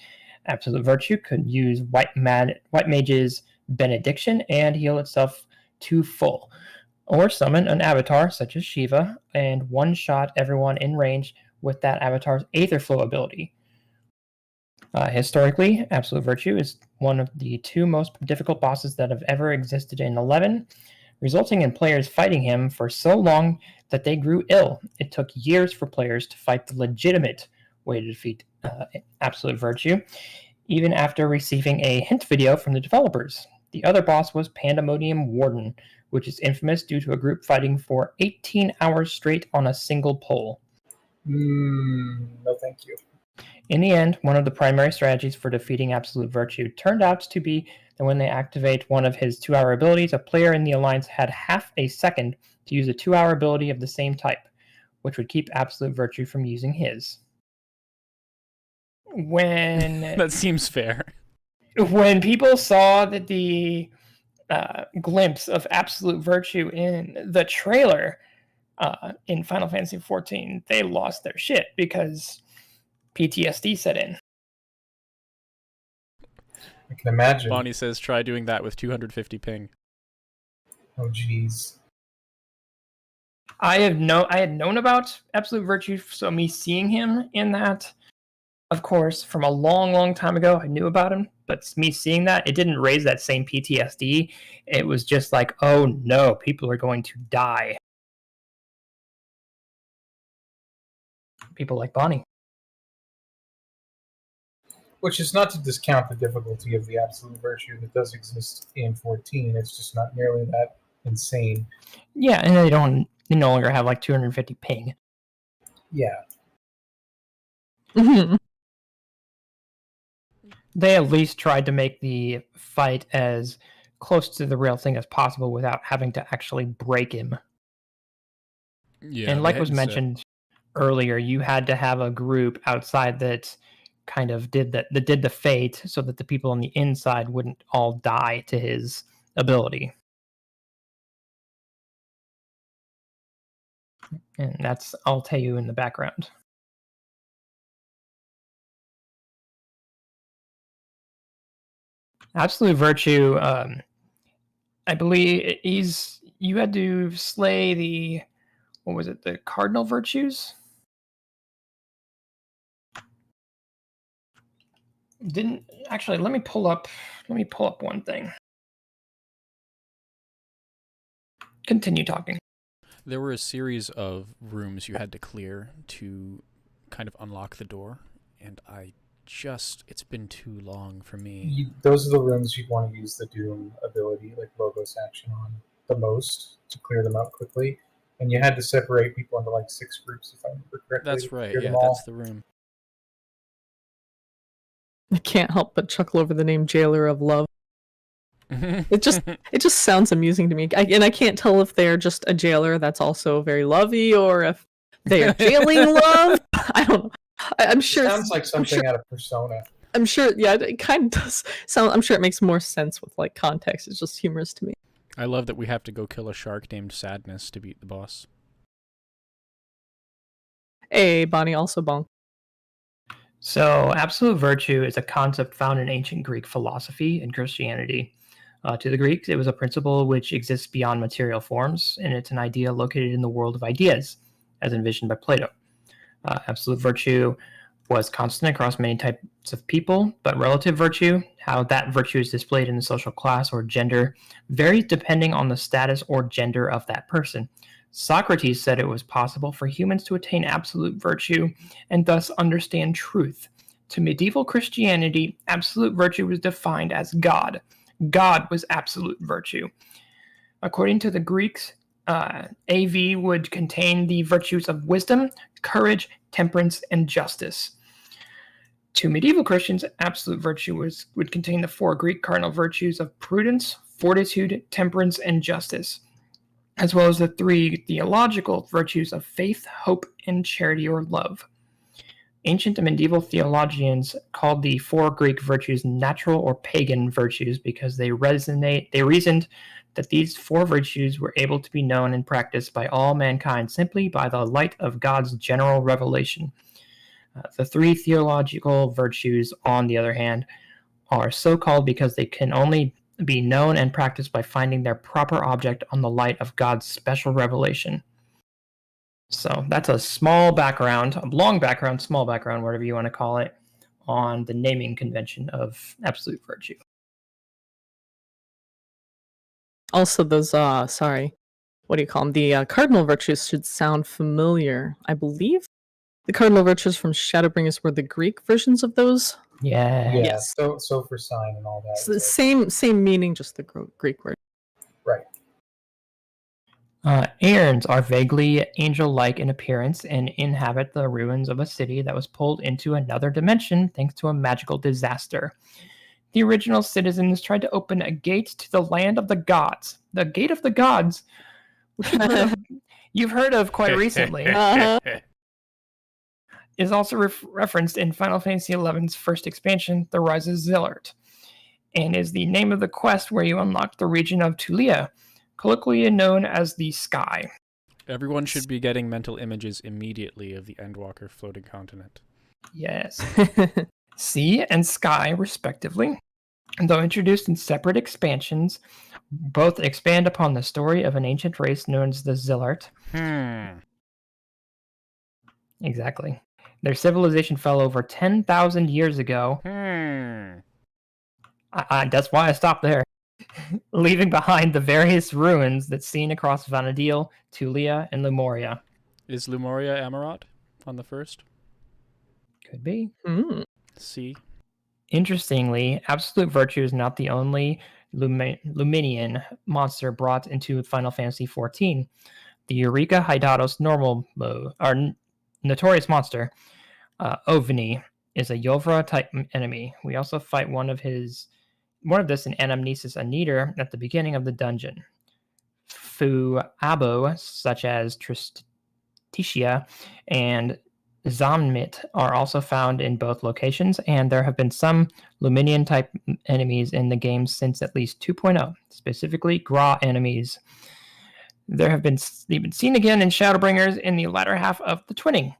Absolute Virtue could use White Mage's Benediction and heal itself to full, or summon an avatar such as Shiva and one-shot everyone in range with that avatar's Aetherflow ability. Historically, Absolute Virtue is one of the 2 most difficult bosses that have ever existed in 11, resulting in players fighting him for so long that they grew ill. It took years for players to fight the legitimate way to defeat Absolute Virtue, even after receiving a hint video from the developers. The other boss was Pandemonium Warden, which is infamous due to a group fighting for 18 hours straight on a single pole. No thank you. In the end, one of the primary strategies for defeating Absolute Virtue turned out to be that when they activate one of his 2-hour abilities, a player in the Alliance had half a second to use a 2-hour ability of the same type, which would keep Absolute Virtue from using his. That seems fair. When people saw that the glimpse of Absolute Virtue in the trailer in Final Fantasy XIV, they lost their shit because PTSD set in. I can imagine. Bonnie says try doing that with 250 ping. Oh, jeez. I had known about Absolute Virtue, so me seeing him in that, of course, from a long, long time ago, I knew about him, but me seeing that, it didn't raise that same PTSD. It was just like, oh no, people are going to die. People like Bonnie. Which is not to discount the difficulty of the Absolute Virtue that does exist in 14. It's just not nearly that insane. Yeah, and they no longer have like 250 ping. Yeah. Mhm. They at least tried to make the fight as close to the real thing as possible without having to actually break him. Yeah, and like was mentioned earlier, you had to have a group outside that kind of did the fate so that the people on the inside wouldn't all die to his ability. And that's, I'll tell you in the background. Absolute Virtue, I believe you had to slay the, what was it, the Cardinal Virtues? Didn't actually, let me pull up one thing. Continue talking. There were a series of rooms you had to clear to kind of unlock the door, and it's been too long for me. Those are the rooms you'd want to use the Doom ability, like Logos action on the most to clear them out quickly. And you had to separate people into like 6 groups, if I remember correctly. That's right, yeah, that's the room. I can't help but chuckle over the name Jailer of Love. It just sounds amusing to me. And I can't tell if they're just a jailer that's also very lovey or if they are jailing love. I don't know. I'm sure Sounds like something out of Persona. I'm sure, yeah, it kind of does sound. I'm sure it makes more sense with like context. It's just humorous to me. I love that we have to go kill a shark named Sadness to beat the boss. Hey, Bonnie, also bonk. So, absolute virtue is a concept found in ancient Greek philosophy and Christianity. To the Greeks, it was a principle which exists beyond material forms, and it's an idea located in the world of ideas, as envisioned by Plato. Absolute virtue was constant across many types of people, but relative virtue, how that virtue is displayed in the social class or gender, varies depending on the status or gender of that person. Socrates said it was possible for humans to attain absolute virtue and thus understand truth. To medieval Christianity, absolute virtue was defined as God. God was absolute virtue. According to the Greeks, AV would contain the virtues of wisdom, courage, temperance, and justice. To medieval Christians, absolute virtue would contain the 4 Greek cardinal virtues of prudence, fortitude, temperance, and justice, as well as the 3 theological virtues of faith, hope, and charity or love. Ancient and medieval theologians called the 4 Greek virtues natural or pagan virtues because they reasoned that these 4 virtues were able to be known and practiced by all mankind simply by the light of God's general revelation. The 3 theological virtues, on the other hand, are so called because they can only be known and practiced by finding their proper object on the light of God's special revelation. So that's a small background, a long background, small background, whatever you want to call it, on the naming convention of absolute virtue. Also, those what do you call them? The cardinal virtues should sound familiar. I believe the cardinal virtues from Shadowbringers were the Greek versions of those. Yeah. Yes. So for sign and all that. So the same meaning, just the Greek word. Right. Aerns are vaguely angel-like in appearance and inhabit the ruins of a city that was pulled into another dimension thanks to a magical disaster. The original citizens tried to open a gate to the land of the gods. The Gate of the Gods, which you've heard of quite recently, is also referenced in Final Fantasy XI's first expansion, The Rise of Zillart, and is the name of the quest where you unlock the region of Tulia, colloquially known as the Sky. Everyone should be getting mental images immediately of the Endwalker floating continent. Yes. Sea and Sky, respectively. Though introduced in separate expansions, both expand upon the story of an ancient race known as the Zillart. Exactly. Their civilization fell over 10,000 years ago. That's why I stopped there. Leaving behind the various ruins that's seen across Vana'diel, Tulia, and Lemuria. Is Lemuria Amarot on the first? Could be. See? Interestingly, absolute virtue is not the only Luminian monster brought into Final Fantasy XIV. The Eureka Hydados normal mode, or notorious monster, Ovni, is a Yovra-type enemy. We also fight one of this in Anamnesis Aniter at the beginning of the dungeon. Fu-Abo, such as Tristitia and Zamnit, are also found in both locations, and there have been some Luminian-type enemies in the game since at least 2.0, specifically Gra enemies. They've been seen again in Shadowbringers in the latter half of the Twinning.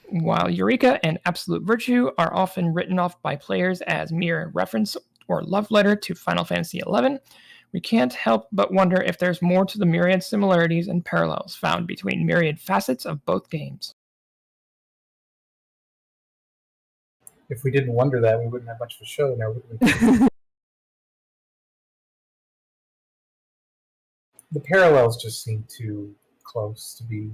While Eureka and Absolute Virtue are often written off by players as mere reference or love letter to Final Fantasy XI, we can't help but wonder if there's more to the myriad similarities and parallels found between myriad facets of both games. If we didn't wonder that, we wouldn't have much of a show now, would we? The parallels just seem too close to be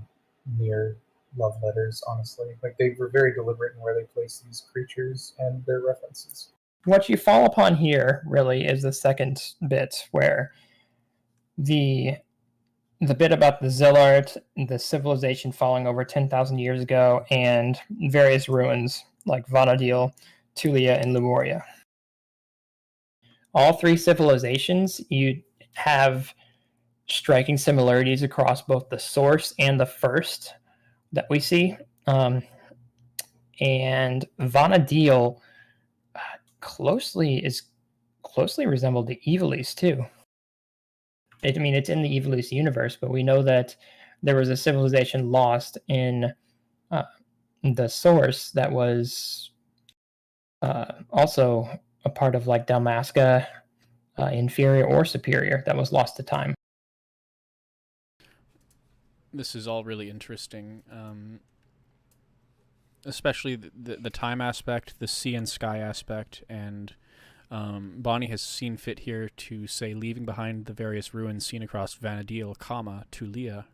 mere love letters, honestly. Like, they were very deliberate in where they placed these creatures and their references. What you fall upon here, really, is the second bit, where the bit about the Zillart, the civilization falling over 10,000 years ago, and various ruins like Vana'diel, Tulia, and Lemuria. All 3 civilizations, you have striking similarities across both the source and the first that we see. and Vanadil closely resembled the Evilise too. I mean, it's in the Evilise universe, but we know that there was a civilization lost in the source that was also a part of like Dalmasca, inferior or superior, that was lost to time. This is all really interesting, especially the time aspect, the sea and sky aspect, and Bonnie has seen fit here to say, leaving behind the various ruins seen across Vanadil, Tulia,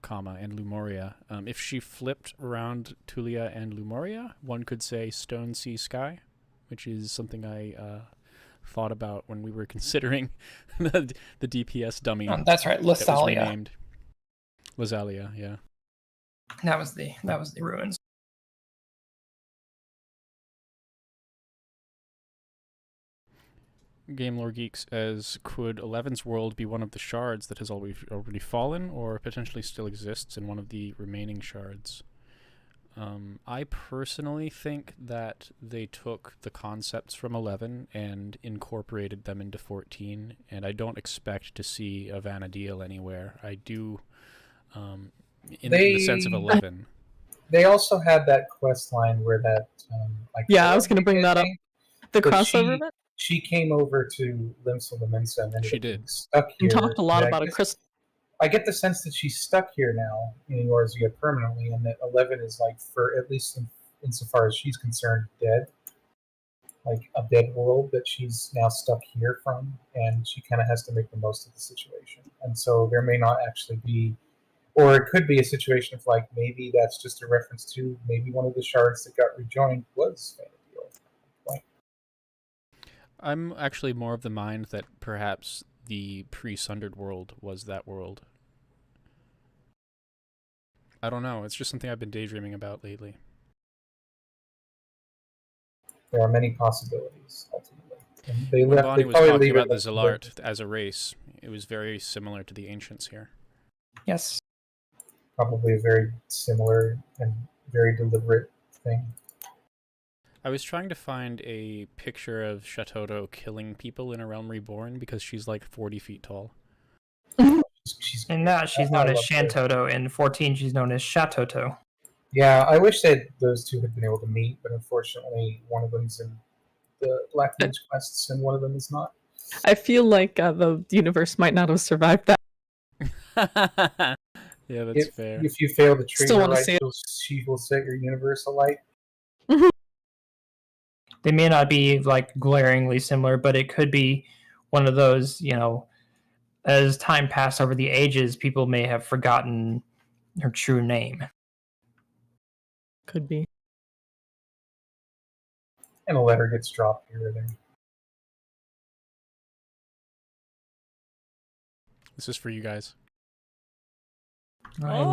and Lumoria. If she flipped around Tulia and Lumoria, one could say stone, sea, sky, which is something I thought about when we were considering the DPS dummy. That's right, Lasalia. Lasalia, yeah. That was the ruins. Game Lore Geeks as, could 11's world be one of the shards that has already fallen, or potentially still exists in one of the remaining shards? I personally think that they took the concepts from 11 and incorporated them into 14, and I don't expect to see a Vanadil anywhere. I do, in the sense of 11. They also had that quest line where that... I was going to bring that up. The crossover event? She came over to Limsa Laminsa and she did. Stuck here. You talked a lot about a crystal. I get the sense that she's stuck here now in Eorzea permanently, and that 11 is like, for at least insofar as she's concerned, dead. Like a dead world that she's now stuck here from, and she kind of has to make the most of the situation. And so there may not actually be, or it could be a situation of like, maybe that's just a reference to maybe one of the shards that got rejoined was Vanadil. I'm actually more of the mind that perhaps the pre-Sundered world was that world. I don't know. It's just something I've been daydreaming about lately. There are many possibilities, ultimately. And when Bonnie was talking about the Zalart as a race, it was very similar to the Ancients here. Yes. Probably a very similar and very deliberate thing. I was trying to find a picture of Shatoto killing people in A Realm Reborn because she's like 40 feet tall. She's known as Shantoto. In 14, she's known as Shatoto. Yeah, I wish that those two had been able to meet, but unfortunately, one of them's in the Black Mage quests and one of them is not. I feel like the universe might not have survived that. Yeah, that's fair. If you fail to treat Still her wanna right, see it. she will set your universe alight. They may not be like glaringly similar, but it could be one of those, as time passed over the ages, people may have forgotten her true name. Could be. And a letter gets dropped here or there. This is for you guys. And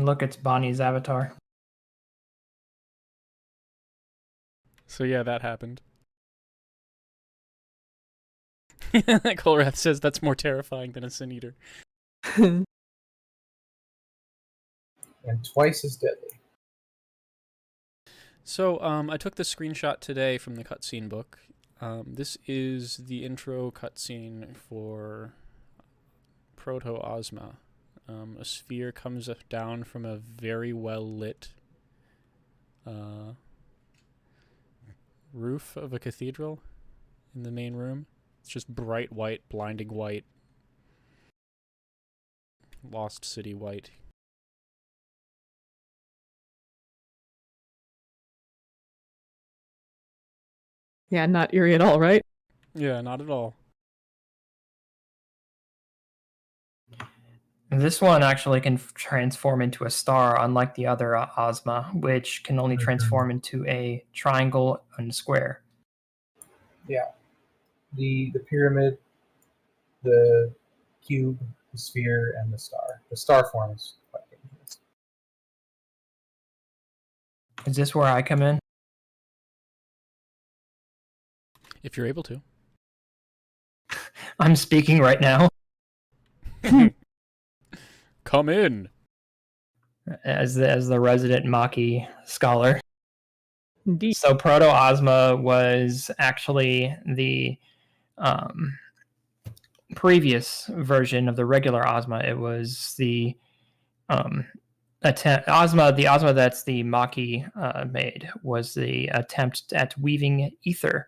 look, it's Bonnie's avatar. So yeah, that happened. Colrath says that's more terrifying than a Sin Eater. And twice as deadly. So, I took the screenshot today from the cutscene book. This is the intro cutscene for Proto-Ozma. A sphere comes down from a very well-lit roof of a cathedral in the main room. It's just bright white, blinding white. Lost City white. Yeah, not eerie at all, right? Yeah, not at all. This one actually can transform into a star, unlike the other Ozma, which can only transform into a triangle and a square. Yeah. The pyramid, the cube, the sphere, and the star. The star form is quite dangerous. Is this where I come in? If you're able to. I'm speaking right now. Come in. as the resident Maki scholar. Indeed. So Proto-Ozma was actually the previous version of the regular Ozma. It was the Ozma that's the Maki made was the attempt at weaving ether.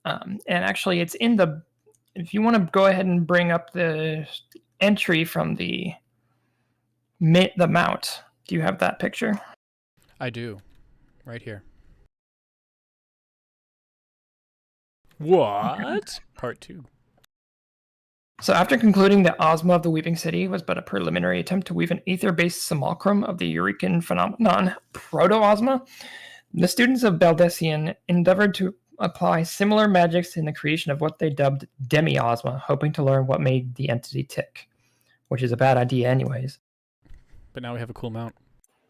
And actually, it's in the. If you want to go ahead and bring up the entry from the mount, do you have that picture? I do, right here. What? Part 2. So after concluding that Ozma of the Weeping City was but a preliminary attempt to weave an ether-based simulacrum of the Eurekan phenomenon, Proto-Ozma, the students of Baldessian endeavored to apply similar magics in the creation of what they dubbed Demi-Ozma, hoping to learn what made the entity tick, which is a bad idea anyways. But now we have a cool mount.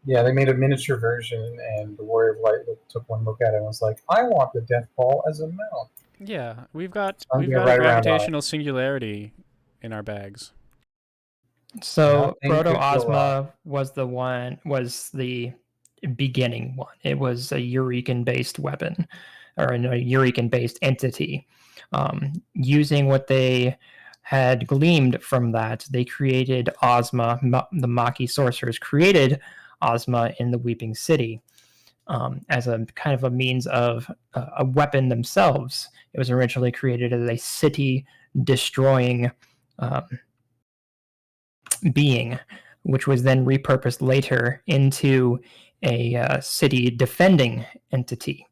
Yeah, they made a miniature version, and the Warrior of Light took one look at it and was like, I want the Death Ball as a mount. Yeah, we've got I'm a gonna write around gravitational singularity in our bags. So Nothing could go Proto-Ozma was the beginning one. It was a Eurekan-based weapon, or a Eurekan-based entity. Using what they had gleaned from that, they created Ozma. The Maki sorcerers created Ozma in the Weeping City as a kind of a means of a weapon themselves. It was originally created as a city-destroying being, which was then repurposed later into a city-defending entity.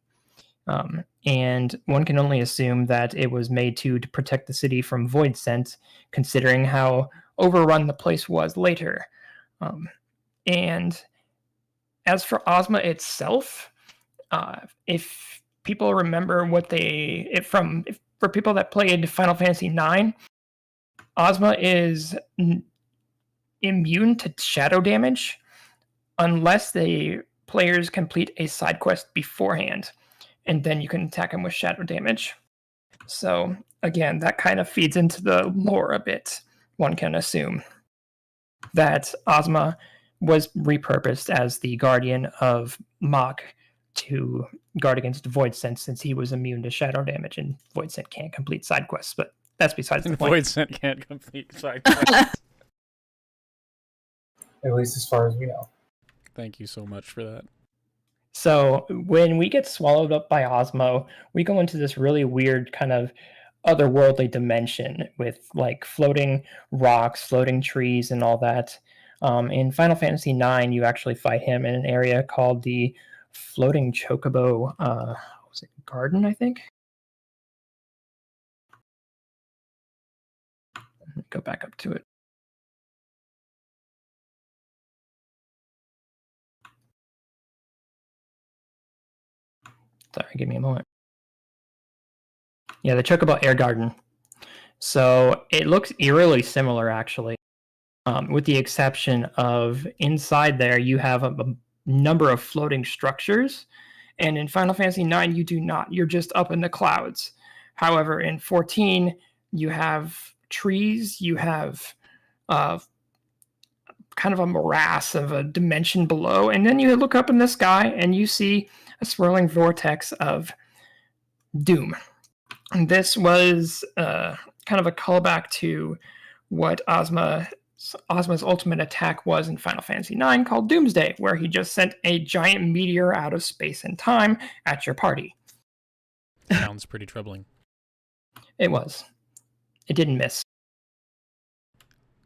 And one can only assume that it was made to protect the city from void scent, considering how overrun the place was later. And as for Ozma itself, if people remember what for people that played Final Fantasy IX, Ozma is immune to shadow damage unless the players complete a side quest beforehand, and then you can attack them with shadow damage. So again, that kind of feeds into the lore a bit. One can assume that Ozma was repurposed as the guardian of Mach to guard against Void Scent, since he was immune to shadow damage, and Void Scent can't complete side quests, but that's besides the point. Void Scent can't complete side quests. At least as far as we know. Thank you so much for that. So when we get swallowed up by Ozma, we go into this really weird kind of otherworldly dimension with like floating rocks, floating trees, and all that. In Final Fantasy IX, you actually fight him in an area called the Floating Chocobo was it Garden, I think? Let me go back up to it. Sorry, give me a moment. Yeah, the Chocobo Air Garden. So it looks eerily similar, actually, with the exception of inside there you have a number of floating structures, and in Final Fantasy IX you do not. You're just up in the clouds. However, in 14 you have trees, you have kind of a morass of a dimension below, and then you look up in the sky and you see a swirling vortex of doom. And this was kind of a callback to what Ozma's ultimate attack was in Final Fantasy IX, called Doomsday, where he just sent a giant meteor out of space and time at your party. Sounds pretty troubling. It was. It didn't miss.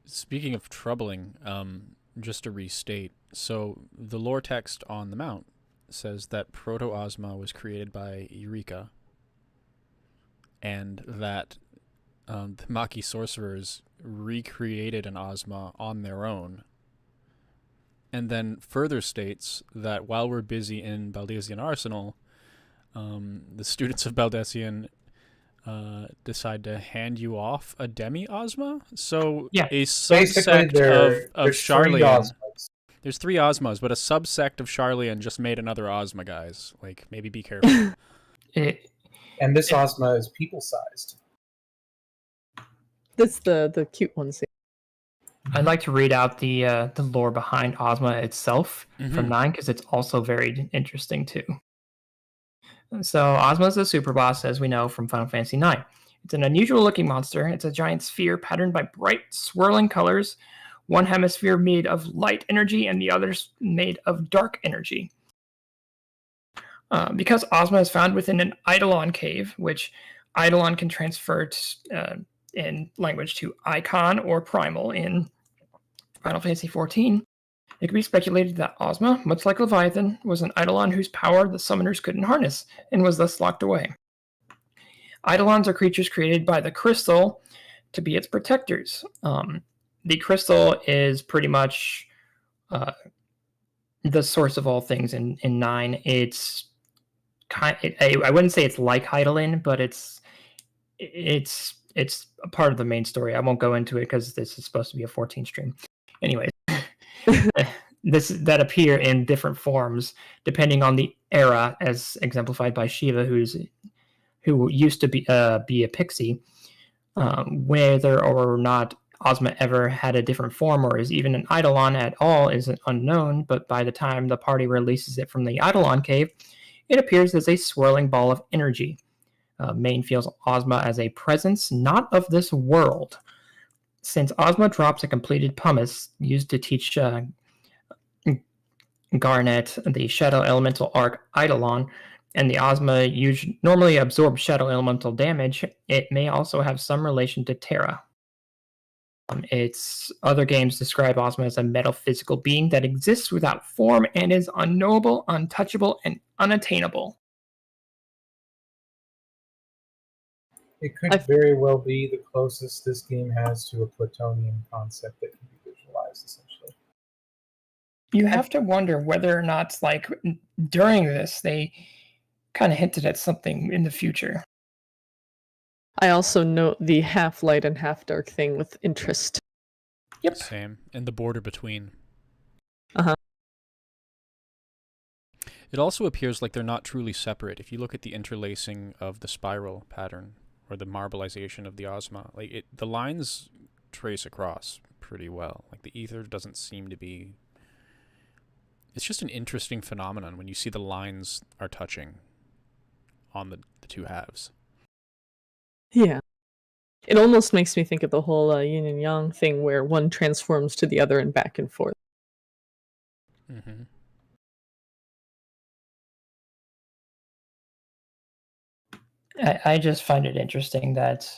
Speaking of troubling, just to restate, so the lore text on the mount says that Proto-Ozma was created by Eureka, and that the Maki sorcerers recreated an Ozma on their own, and then further states that while we're busy in Baldessian Arsenal, the students of Baldessian decide to hand you off a demi-Ozma? So yeah, a subsect of Charlian. There's 3 Ozmas, but a subsect of Charlian just made another Ozma, guys. Like, maybe be careful. And this Ozma is people-sized. That's the cute ones. I'd like to read out the lore behind Ozma itself from Mhm. 9 because it's also very interesting too. So Ozma is a super boss, as we know from Final Fantasy IX. It's an unusual looking monster. It's a giant sphere patterned by bright, swirling colors, one hemisphere made of light energy and the others made of dark energy. Because Ozma is found within an Eidolon cave, which Eidolon can transfer in language to icon or primal in Final Fantasy XIV, it can be speculated that Ozma, much like Leviathan, was an Eidolon whose power the summoners couldn't harness, and was thus locked away. Eidolons are creatures created by the crystal to be its protectors. The crystal is pretty much the source of all things in 9. It's I wouldn't say it's like Eidolon, but it's a part of the main story. I won't go into it because this is supposed to be a 14 stream. Anyways, that appear in different forms depending on the era, as exemplified by Shiva, who used to be a pixie. Whether or not Ozma ever had a different form or is even an Eidolon at all is unknown, but by the time the party releases it from the Eidolon cave, it appears as a swirling ball of energy. Main feels Ozma as a presence not of this world. Since Ozma drops a completed pumice used to teach Garnet the Shadow Elemental Arc Eidolon, and the Ozma normally absorbs Shadow Elemental damage, it may also have some relation to Terra. Its other games describe Ozma as a metaphysical being that exists without form and is unknowable, untouchable, and unattainable. It could very well be the closest this game has to a Platonian concept that can be visualized, essentially. You have to wonder whether or not, like, during this, they kind of hinted at something in the future. I also note the half light and half dark thing with interest. Yep. Same. And the border between. Uh-huh. It also appears like they're not truly separate. If you look at the interlacing of the spiral pattern, or the marbleization of the Ozma, like the lines trace across pretty well. Like the ether doesn't seem to be... It's just an interesting phenomenon when you see the lines are touching on the two halves. Yeah. It almost makes me think of the whole yin and yang thing where one transforms to the other and back and forth. Mm-hmm. I just find it interesting that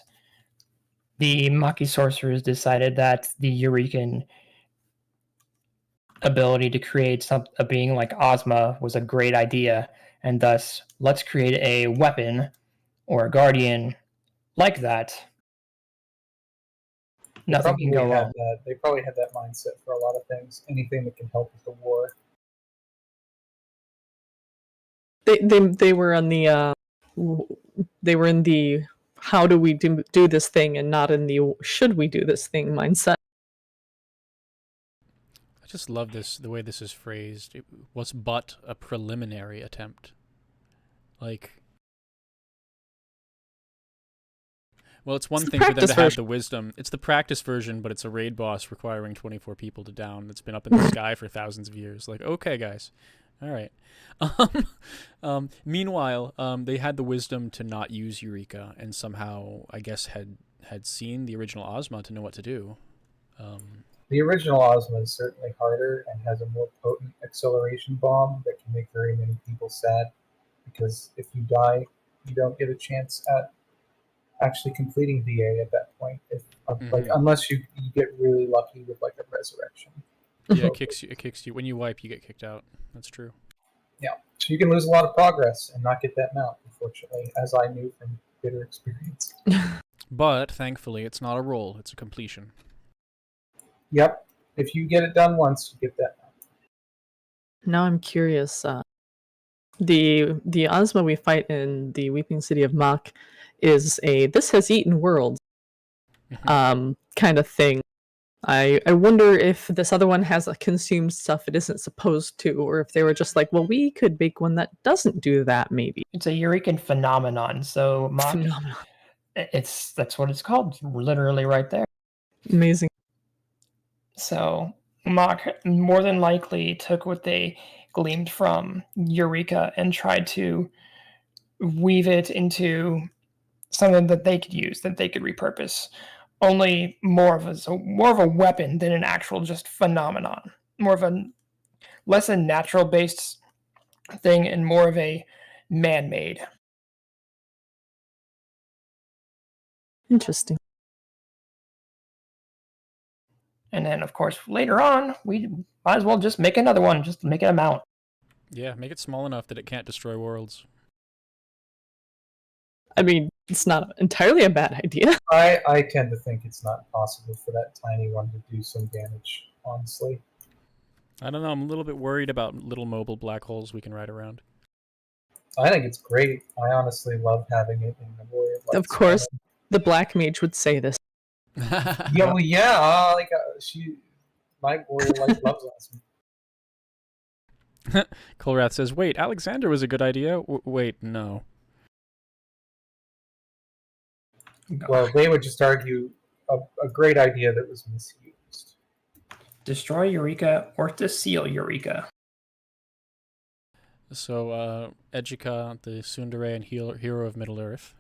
the Maki sorcerers decided that the Eurekan ability to create a being like Ozma was a great idea, and thus let's create a weapon or a guardian like that. Nothing can go wrong. They probably had that mindset for a lot of things. Anything that can help with the war. They were on the they were in the how do we do this thing and not in the should we do this thing mindset. I just love the way this is phrased. It was but a preliminary attempt. Like, well, it's one thing for them to have the wisdom. It's the practice version, but it's a raid boss requiring 24 people to down that's been up in the sky for thousands of years. Like, okay, guys. All right. Meanwhile, they had the wisdom to not use Eureka, and somehow, I guess, had seen the original Ozma to know what to do. The original Ozma is certainly harder and has a more potent acceleration bomb that can make very many people sad, because if you die, you don't get a chance at actually completing VA at that point. Like, unless you get really lucky with like a resurrection. Yeah, it kicks you when you wipe. You get kicked out. That's true. Yeah, so you can lose a lot of progress and not get that mount, unfortunately, as I knew from bitter experience. But thankfully, it's not a roll; it's a completion. Yep, if you get it done once, you get that mount. Now I'm curious. The Ozma we fight in the Weeping City of Mach is a this has eaten worlds kind of thing. I wonder if this other one has consumed stuff it isn't supposed to, or if they were just like, well, we could make one that doesn't do that, maybe. It's a Eurekan phenomenon, so Mach, that's what it's called, literally right there. Amazing. So Mach more than likely took what they gleaned from Eureka and tried to weave it into something that they could use, that they could repurpose. Only more of a weapon than an actual just phenomenon. More of a less a natural based thing and more of a man-made. Interesting. And then, of course, later on, we might as well just make another one, just make it a mount. Yeah, make it small enough that it can't destroy worlds. I mean, it's not entirely a bad idea. I tend to think it's not possible for that tiny one to do some damage, honestly. I don't know, I'm a little bit worried about little mobile black holes we can ride around. I think it's great. I honestly love having it in the Warrior of Light. Of course, the Black Mage would say this. Yeah, well, yeah, my Warrior Light loves us. Kolrath says, wait, Alexander was a good idea? Wait, no. Well, they would just argue a great idea that was misused. Destroy Eureka or to seal Eureka. So, Ejika, the tsundere and hero of Middle-earth,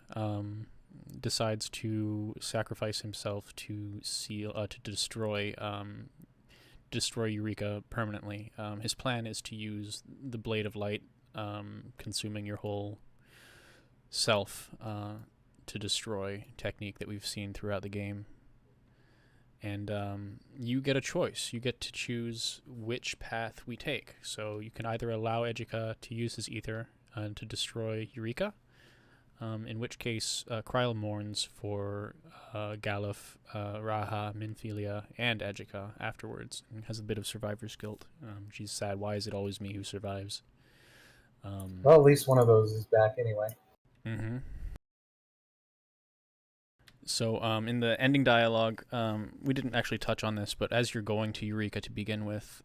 decides to sacrifice himself to destroy Eureka permanently. His plan is to use the Blade of Light, consuming your whole self, to destroy technique that we've seen throughout the game. And you get a choice. You get to choose which path we take. So you can either allow Ejika to use his ether to destroy Eureka, in which case Kryl mourns for Galuf, Raha, Minfilia, and Ejika afterwards, and has a bit of survivor's guilt. She's sad. Why is it always me who survives? Well, at least one of those is back anyway. Mm-hmm. So in the ending dialogue, we didn't actually touch on this, but as you're going to Eureka to begin with,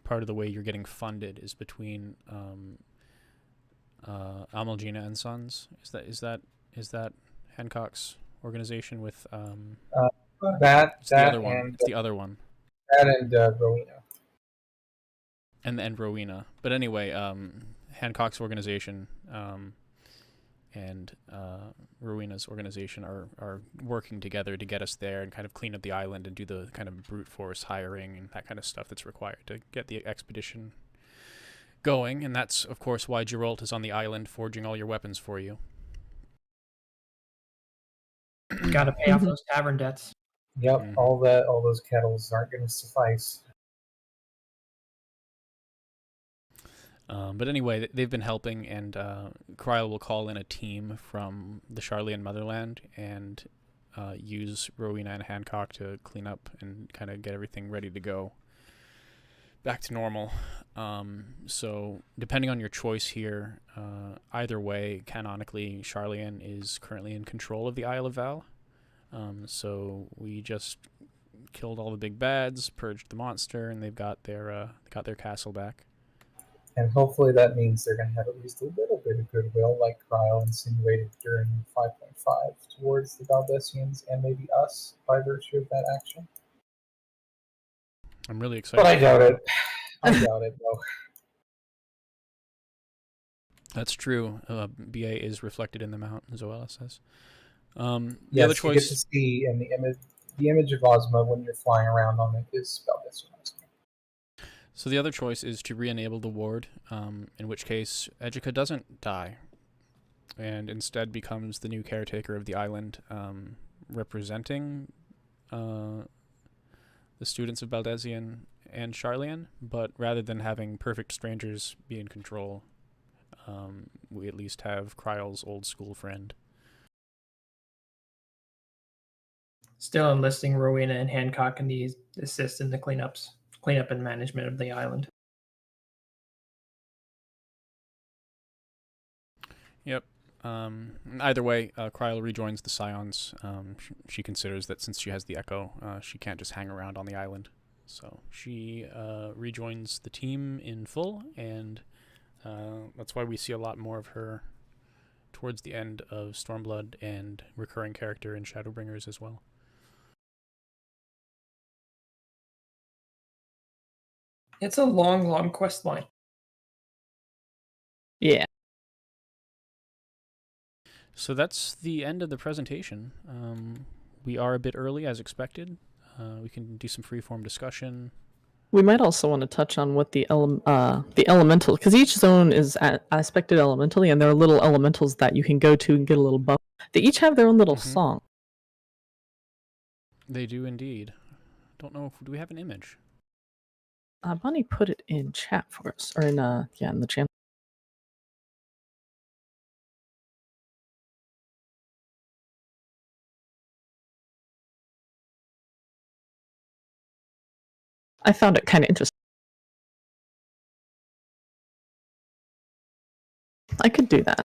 part of the way you're getting funded is between Amalgina and Sons. Is that Hancock's organization with That the other one. and It's the other one. that and Rowena. And Rowena. But anyway, Hancock's organization and Rowena's organization are working together to get us there and kind of clean up the island and do the kind of brute force hiring and that kind of stuff that's required to get the expedition going. And that's, of course, why Geralt is on the island forging all your weapons for you. Gotta pay off those tavern debts. Yep, all those kettles aren't going to suffice. But anyway, they've been helping, and Kryl will call in a team from the Sharlayan motherland and use Rowena and Hancock to clean up and kind of get everything ready to go back to normal. So depending on your choice here, either way, canonically, Sharlayan is currently in control of the Isle of Val. So we just killed all the big bads, purged the monster, and they've got their castle back. And hopefully that means they're going to have at least a little bit of goodwill, like Kryl insinuated during 5.5, towards the Baldessians and maybe us by virtue of that action. I'm really excited. But I doubt it. I doubt it, though. That's true. BA is reflected in the mount, Zoella says. The Yes, other choice... you get to see in the image of Ozma when you're flying around on it is Baldessian Arsenal. So the other choice is to re-enable the ward, in which case Ejika doesn't die, and instead becomes the new caretaker of the island, representing the students of Baldessian and Sharlayan, but rather than having perfect strangers be in control, we at least have Kryl's old school friend. Still enlisting Rowena and Hancock in the assist in the cleanup and management of the island. Yep. Either way, Kryl rejoins the Scions. She considers that since she has the Echo, she can't just hang around on the island. So she rejoins the team in full, and that's why we see a lot more of her towards the end of Stormblood and recurring character in Shadowbringers as well. It's a long, long quest line. Yeah. So that's the end of the presentation. We are a bit early, as expected. We can do some freeform discussion. We might also want to touch on what the elemental, because each zone is aspected elementally, and there are little elementals that you can go to and get a little buff. They each have their own little song. They do indeed. Don't know if do we have an image. Bonnie put it in chat for us, or in the channel. I found it kind of interesting. I could do that.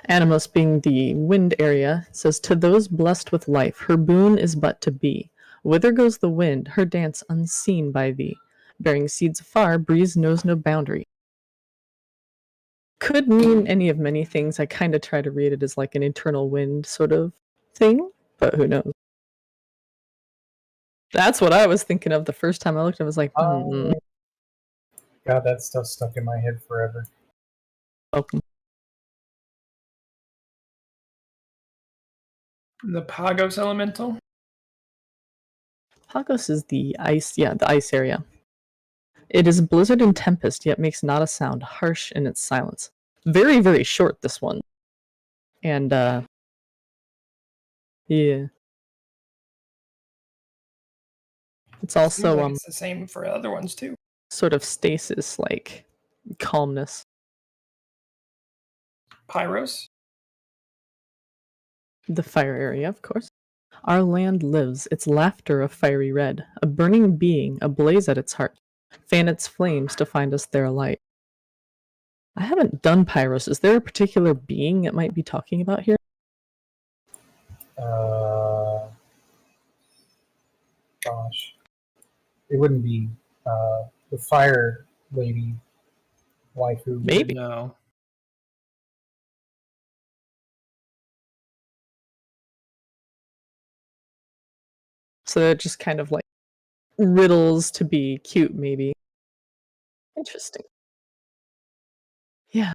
Animos being the wind area says, to those blessed with life, her boon is but to be. Whither goes the wind, her dance unseen by thee? Bearing seeds afar, breeze knows no boundary. Could mean any of many things. I kind of try to read it as like an internal wind sort of thing, but who knows? That's what I was thinking of the first time I looked at it. I was like, God, that stuff stuck in my head forever. Welcome. The Pagos elemental? Pagos is the ice, the ice area. It is blizzard and tempest, yet makes not a sound, harsh in its silence. Very, very short, this one. And, yeah. It's also, like it's the same for other ones, too. Sort of stasis, like, calmness. Pyros? The fire area, of course. Our land lives, its laughter a fiery red, a burning being, ablaze at its heart. Fan its flames to find us there alight. I haven't done Pyros. Is there a particular being it might be talking about here? Gosh. It wouldn't be the fire lady waifu. Maybe. No. So they're just kind of like riddles to be cute, maybe. Interesting. Yeah.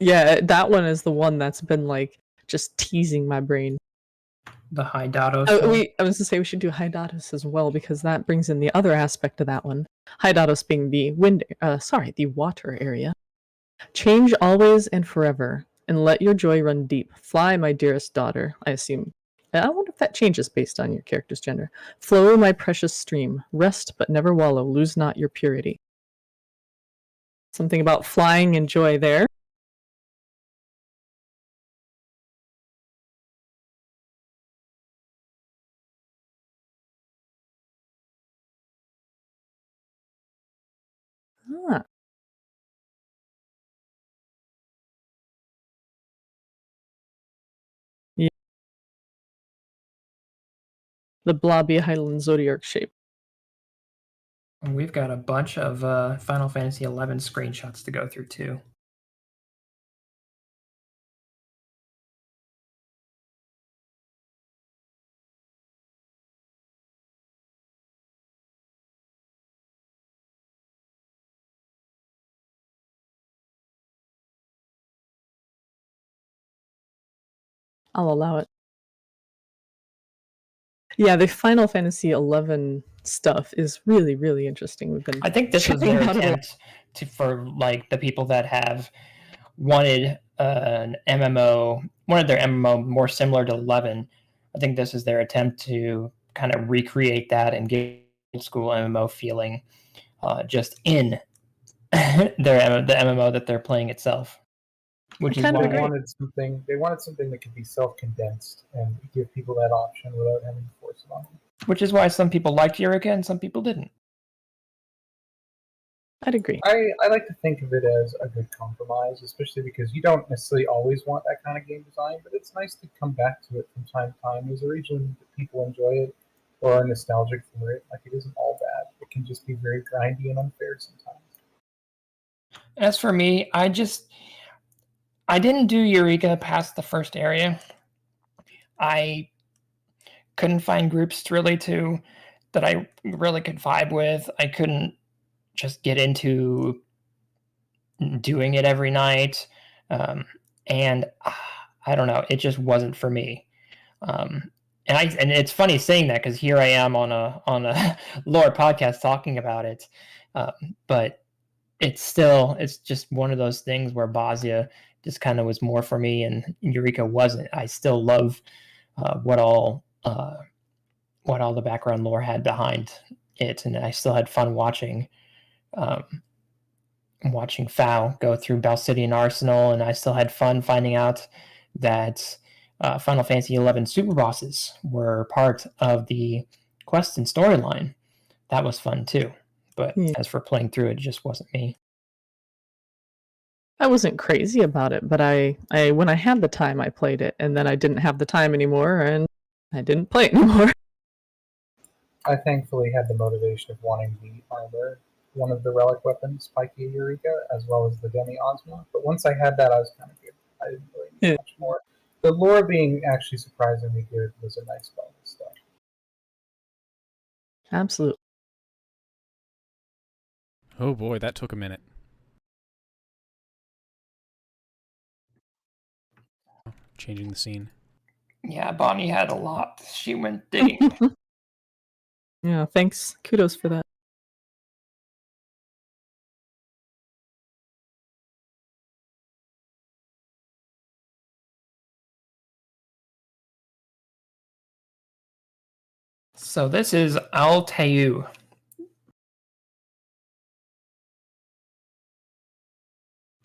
Yeah, that one is the one that's been like just teasing my brain. The Hydados. I was going to say we should do Hydados as well, because that brings in the other aspect of that one. Hydados being the the water area. Change always and forever, and let your joy run deep. Fly, my dearest daughter. I assume. I wonder if that changes based on your character's gender. Flow, my precious stream. Rest, but never wallow. Lose not your purity. Something about flying and joy there. Ah. Yeah. The blobby Highland Zodiac shape. We've got a bunch of Final Fantasy XI screenshots to go through, too. I'll allow it. Yeah, the Final Fantasy XI stuff is really, really interesting. We've been. I think this was checking their out attempt for like the people that have wanted an MMO, wanted their MMO more similar to 11. I think this is their attempt to kind of recreate that and get old school MMO feeling, just in the MMO that they're playing itself. Which is why they wanted something that could be self-condensed and give people that option without having to force it on them. Which is why some people liked Eureka and some people didn't. I'd agree. I like to think of it as a good compromise, especially because you don't necessarily always want that kind of game design, but it's nice to come back to it from time to time. There's a reason that people enjoy it or are nostalgic for it. Like, it isn't all bad. It can just be very grindy and unfair sometimes. As for me, I didn't do Eureka past the first area. I couldn't find groups that I really could vibe with. I couldn't just get into doing it every night. And I don't know, it just wasn't for me. And it's funny saying that because here I am on a lore podcast talking about it. But it's just one of those things where Bosnia just kind of was more for me and Eureka wasn't. I still love what all the background lore had behind it, and I still had fun watching Fao go through Baldessian Arsenal, and I still had fun finding out that Final Fantasy XI super bosses were part of the quest and storyline. That was fun too. But as for playing through it, just wasn't me. I wasn't crazy about it, but I when I had the time, I played it, and then I didn't have the time anymore, and I didn't play it anymore. I thankfully had the motivation of wanting the armor, one of the relic weapons, Pikey Eureka, as well as the Demi Ozma. But once I had that, I was kind of good. I didn't really need much more. The lore being actually surprisingly good was a nice bonus stuff. Absolutely. Oh boy, that took a minute. Changing the scene. Yeah, Bonnie had a lot. She went digging. Yeah, thanks. Kudos for that. So this is Alteu.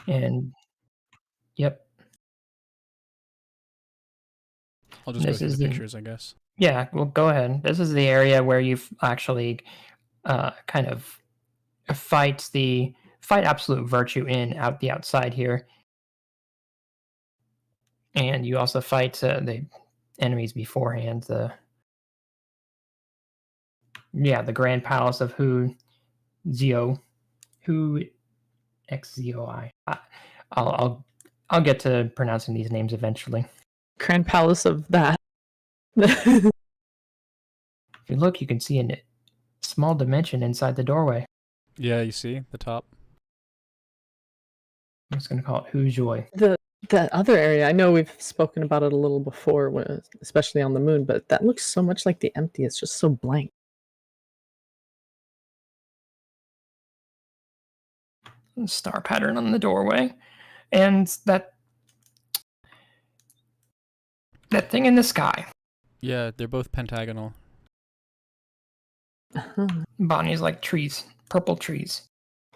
And yep. I'll just go through the pictures, I guess. Yeah, well, go ahead. This is the area where you've actually kind of fight absolute virtue out the outside here. And you also fight the enemies beforehand. The Grand Palace of Hu XZOI. I'll get to pronouncing these names eventually. Grand Palace of that. If you look, you can see a small dimension inside the doorway. Yeah, you see the top. I'm just going to call it Hujoy. The other area, I know we've spoken about it a little before, especially on the moon, but that looks so much like the Empty. It's just so blank. Star pattern on the doorway, and that thing in the sky. Yeah, they're both pentagonal. Bonnie's like trees, purple trees.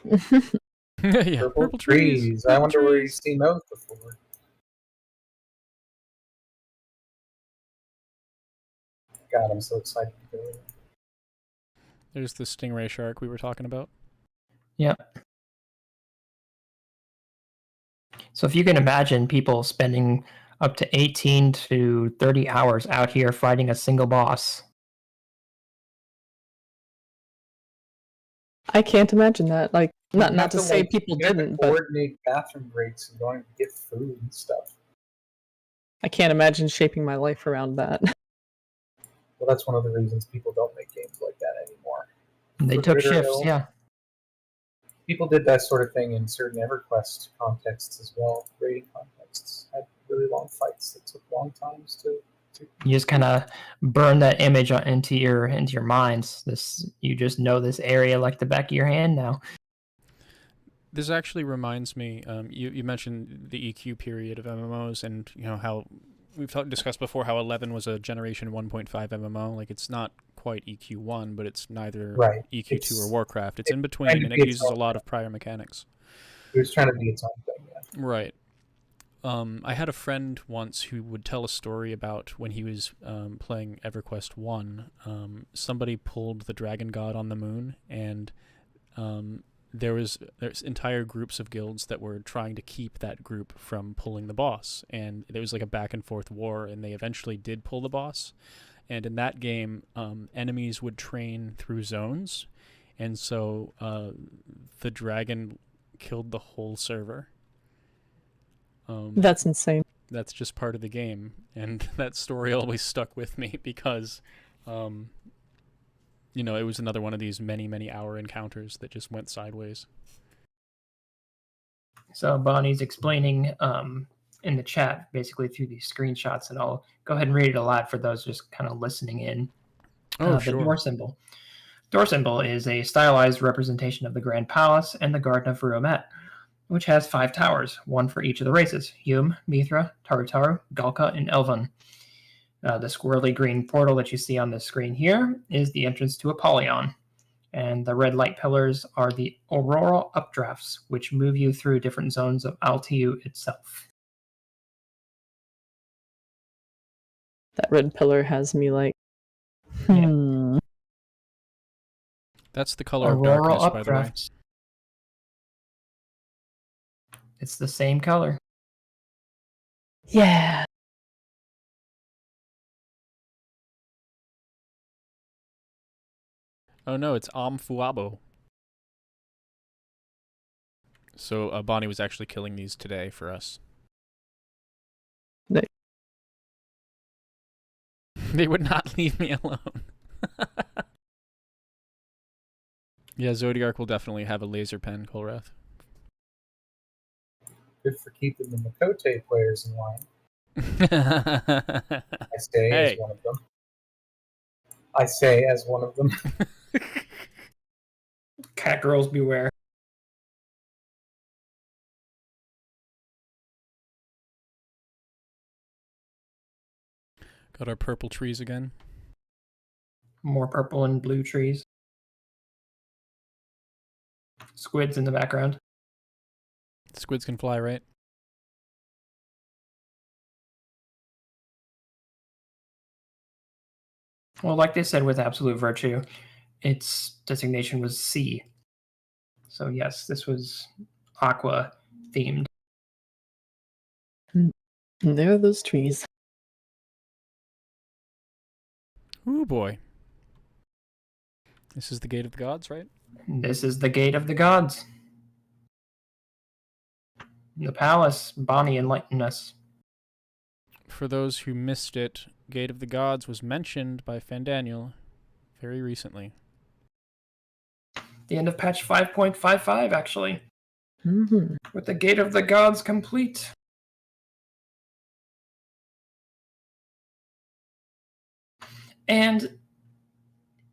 Yeah, purple trees. I wonder where you've seen those before. God, I'm so excited to go. There's the stingray shark we were talking about. Yep. So if you can imagine people spending up to 18 to 30 hours out here fighting a single boss. I can't imagine that. Like, not to say people didn't, but coordinate bathroom breaks and going to get food and stuff. I can't imagine shaping my life around that. Well, that's one of the reasons people don't make games like that anymore. They took shifts, yeah. People did that sort of thing in certain EverQuest contexts as well. Raiding contexts had really long fights that took long times to. You just kind of burn that image into your minds. You just know this area like the back of your hand now. This actually reminds me. You mentioned the EQ period of MMOs, and how we've discussed before how 11 was a Generation 1.5 MMO. Like, it's not quite EQ1, but it's neither EQ2 or Warcraft. It's in between, and it uses a lot of prior mechanics. It was trying to be its own thing, yeah. Right. I had a friend once who would tell a story about when he was playing EverQuest 1. Somebody pulled the Dragon God on the moon, and there's entire groups of guilds that were trying to keep that group from pulling the boss, and there was like a back and forth war, and they eventually did pull the boss. And in that game, enemies would train through zones, and so the dragon killed the whole server. That's insane. that's just part of the game, and that story always stuck with me because, you know, it was another one of these many hour encounters that just went sideways. So Bonnie's explaining in the chat, basically through these screenshots, and I'll go ahead and read it aloud for those just kind of listening in. Oh, The sure. door symbol. Door symbol is a stylized representation of the Grand Palace and the Garden of Rue Avitao, which has 5 towers, one for each of the races: Hume, Mithra, Tarutaru, Galka, and Elven. The squirrely green portal that you see on the screen here is the entrance to Apollyon. And the red light pillars are the auroral updrafts, which move you through different zones of Altiu itself. That red pillar has me like, Yeah. That's the color of Auroral darkness, by the way. updrafts. It's the same color. yeah. Oh no, it's Amfuabo. So Bonnie was actually killing these today for us. They would not leave me alone. Yeah, Zodiark will definitely have a laser pen, Kolrath. Good for keeping the Makote players in line. I say Hey. as one of them. I say as one of them. Cat girls beware. Got our purple trees again. More purple and blue trees. Squids in the background. Squids can fly, right? Well, like they said with Absolute Virtue, its designation was sea. So yes, this was aqua themed. And there are those trees. Ooh boy. This is the Gate of the Gods, right? This is the Gate of the Gods. The palace. Bonnie enlightened us. For those who missed it, Gate of the Gods was mentioned by Fandaniel very recently. The end of patch 5.55, actually. Mm-hmm. With the Gate of the Gods complete. And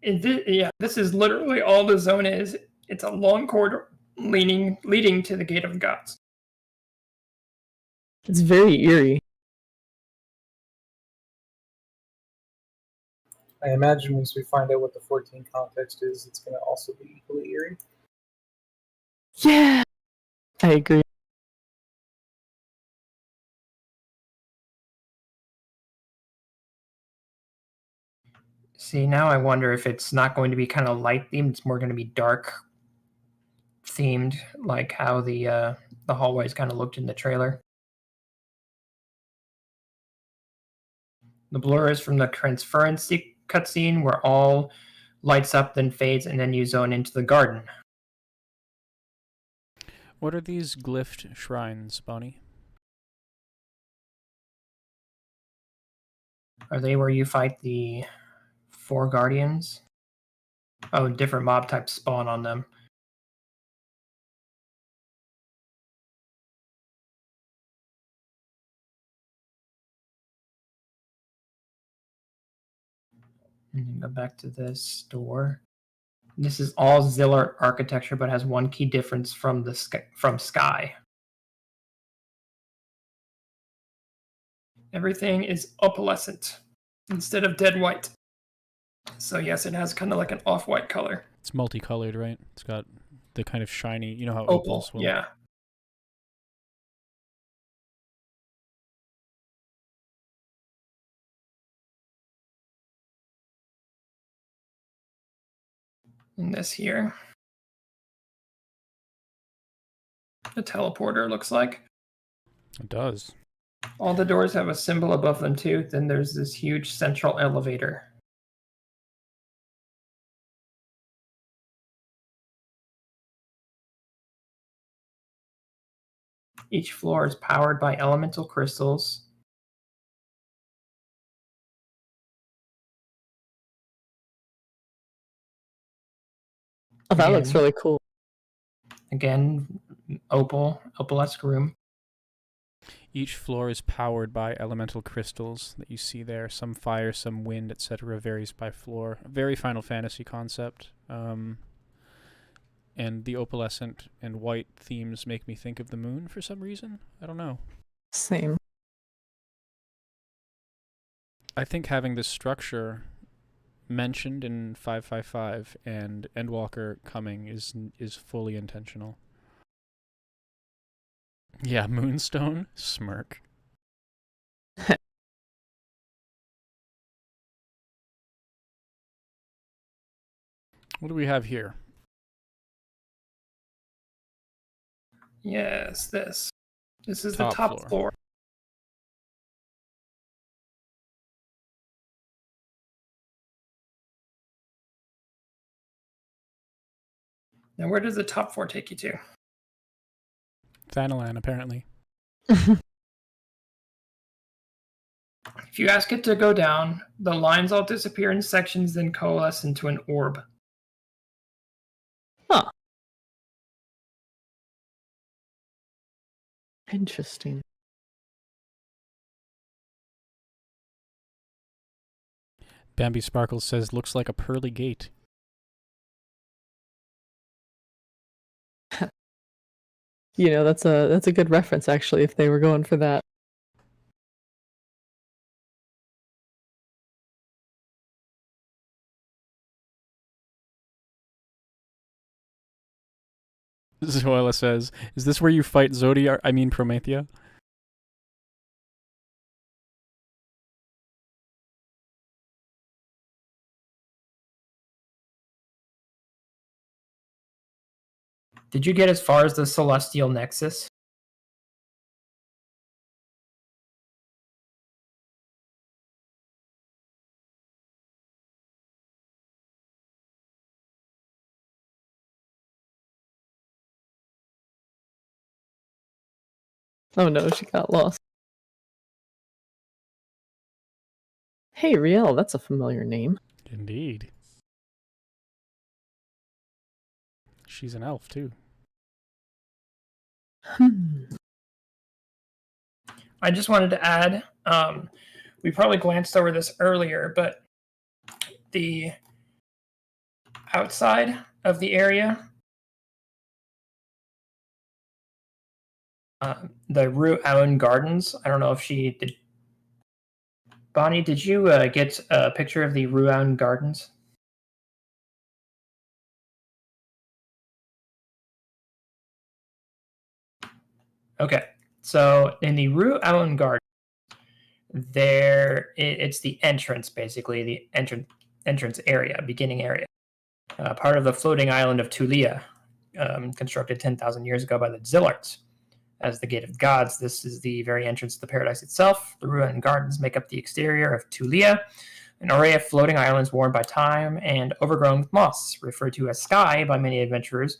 this is literally all the zone is. It's a long corridor leading to the Gate of the Gods. It's very eerie. I imagine once we find out what the 14 context is, it's going to also be equally eerie. Yeah, I agree. See, now I wonder if it's not going to be kind of light themed. It's more going to be dark themed, like how the hallways kind of looked in the trailer. The blur is from the transference cutscene, where all lights up, then fades, and then you zone into the garden. What are these glyphed shrines, Bonnie? Are they where you fight the 4 guardians? Oh, different mob types spawn on them. And then go back to this door. This is all Zillart architecture, but has one key difference from Sky. Everything is opalescent instead of dead white. So yes, it has kind of like an off-white color. It's multicolored, right? It's got the kind of shiny, you know how Opal, opals will... yeah. And this here. The teleporter looks like. It does. All the doors have a symbol above them too. Then there's this huge central elevator. Each floor is powered by elemental crystals Oh, that looks Again. really cool. Again, opalesque room. Each floor is powered by elemental crystals that you see there. Some fire, some wind, etc. Varies by floor. A very Final Fantasy concept. And the opalescent and white themes make me think of the moon for some reason. I don't know. Same. I think having this structure mentioned in 555 and Endwalker coming is fully intentional. Yeah, Moonstone, smirk. What do we have here? Yes, this is the Top top floor. Now, where does the top floor take you to? Thanalan, apparently. If you ask it to go down, the lines all disappear in sections, then coalesce into an orb. Huh. Interesting. Bambi Sparkles says, looks like a pearly gate. You know, that's a good reference, actually, if they were going for that. Zoila says, is this where you fight Promethea? Did you get as far as the Celestial Nexus? Oh no, she got lost. Hey, Riel, that's a familiar name. Indeed. She's an elf, too. I just wanted to add, we probably glanced over this earlier, but the outside of the area, the Rue Avitao Gardens, I don't know if she did. Bonnie, did you get a picture of the Rue Avitao Gardens? Okay, so in the Rue Avitao Gardens, it's the entrance, basically the entrance area, beginning area, part of the floating island of Tulia, constructed 10,000 years ago by the Zillarts as the Gate of Gods. This is the very entrance to the paradise itself. The Rue Avitao Gardens make up the exterior of Tulia, an array of floating islands worn by time and overgrown with moss, referred to as sky by many adventurers.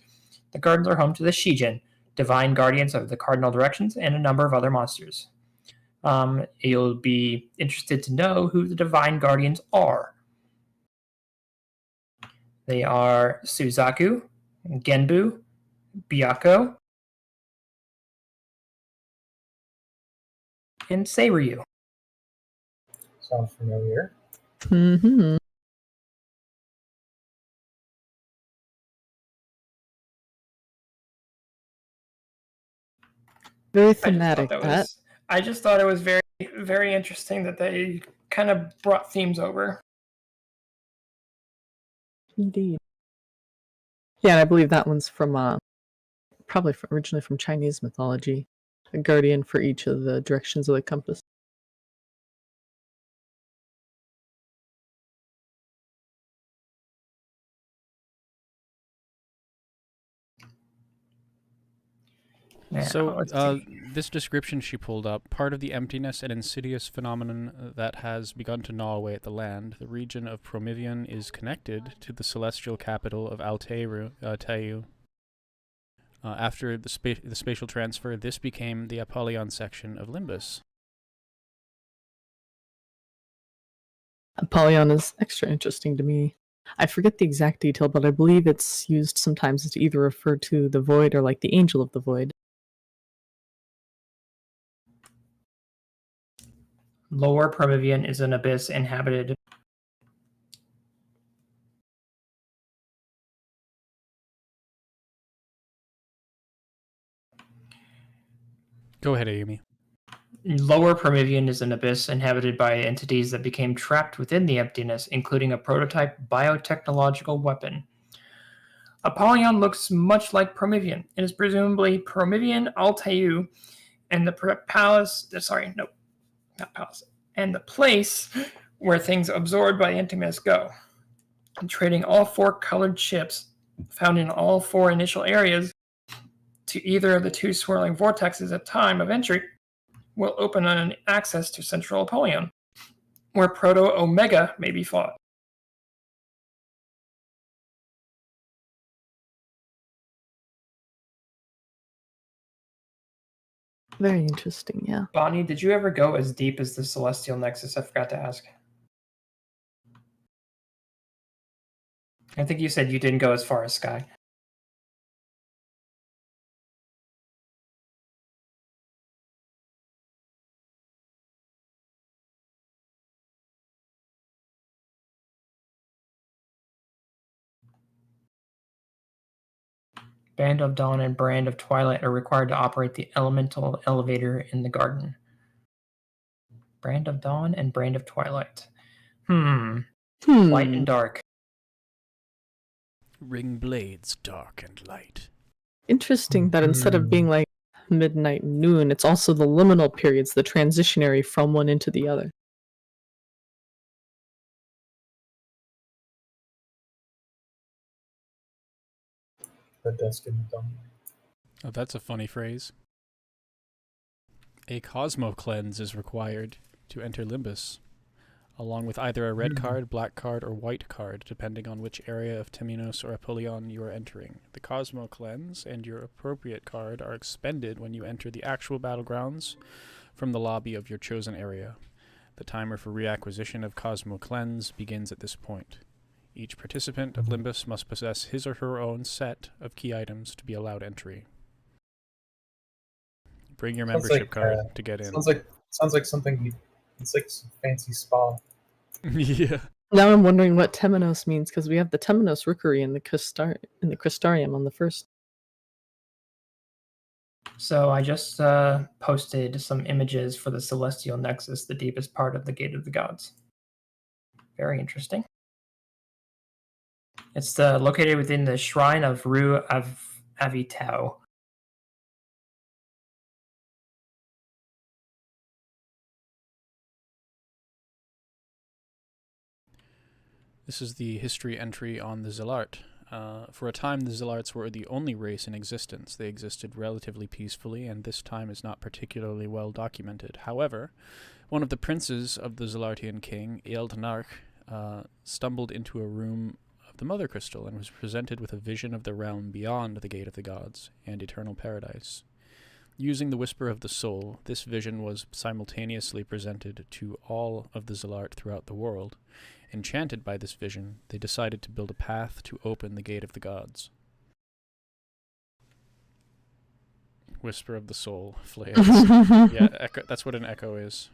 The gardens are home to the Shijin, divine guardians of the cardinal directions, and a number of other monsters. You'll be interested to know who the divine guardians are. They are Suzaku, Genbu, Byako, and Seiryu. Sounds familiar. Mm-hmm. Very thematic, that. I just thought it was very, very interesting that they kind of brought themes over. Indeed. Yeah, and I believe that one's from probably originally from Chinese mythology. A guardian for each of the directions of the compass. So, this description she pulled up, part of the emptiness and insidious phenomenon that has begun to gnaw away at the land, the region of Promethean is connected to the celestial capital of Taiyu. After the spatial transfer, this became the Apollyon section of Limbus. Apollyon is extra interesting to me. I forget the exact detail, but I believe it's used sometimes to either refer to the void or like the angel of the void. Lower Promethean is an abyss inhabited. Go ahead, Ayumi. Lower Promethean is an abyss inhabited by entities that became trapped within the emptiness, including a prototype biotechnological weapon. Apollyon looks much like Promethean. It is presumably Promethean Altair and the palace. Sorry, no, not palace. And the place where things absorbed by emptiness go. Trading all 4 colored chips found in all 4 initial areas to either of the 2 swirling vortexes at time of entry will open an access to Central Apollyon, where Proto-Omega may be fought. Very interesting, yeah. Bonnie, did you ever go as deep as the Celestial Nexus? I forgot to ask. I think you said you didn't go as far as Sky. Band of Dawn and Brand of Twilight are required to operate the elemental elevator in the garden. Brand of Dawn and Brand of Twilight. Light and dark. Ring blades, dark and light. Interesting that instead of being like midnight, noon, it's also the liminal periods, the transitionary from one into the other. The dusk and the dawn. Oh, that's a funny phrase. A Cosmo cleanse is required to enter Limbus, along with either a red card, black card, or white card, depending on which area of Temenos or Apollyon you are entering. The Cosmo cleanse and your appropriate card are expended when you enter the actual battlegrounds from the lobby of your chosen area. The timer for reacquisition of Cosmo cleanse begins at this point. Each participant of Limbus must possess his or her own set of key items to be allowed entry. Bring your membership card to get in. Sounds like something. It's like some fancy spa. Yeah. Now I'm wondering what Temenos means, because we have the Temenos Rookery in the Crystarium on the first. So I just posted some images for the Celestial Nexus, the deepest part of the Gate of the Gods. Very interesting. It's located within the Shrine of Rue Avitao. This is the history entry on the Zilart. For a time, the Zilarts were the only race in existence. They existed relatively peacefully, and this time is not particularly well documented. However, one of the princes of the Zilartian king, Ealdnarch, stumbled into a room of the Mother Crystal and was presented with a vision of the realm beyond the Gate of the Gods and eternal paradise. Using the Whisper of the Soul, this vision was simultaneously presented to all of the Zilart throughout the world. Enchanted by this vision, they decided to build a path to open the Gate of the Gods. Whisper of the Soul, flails. Yeah, echo, that's what an echo is.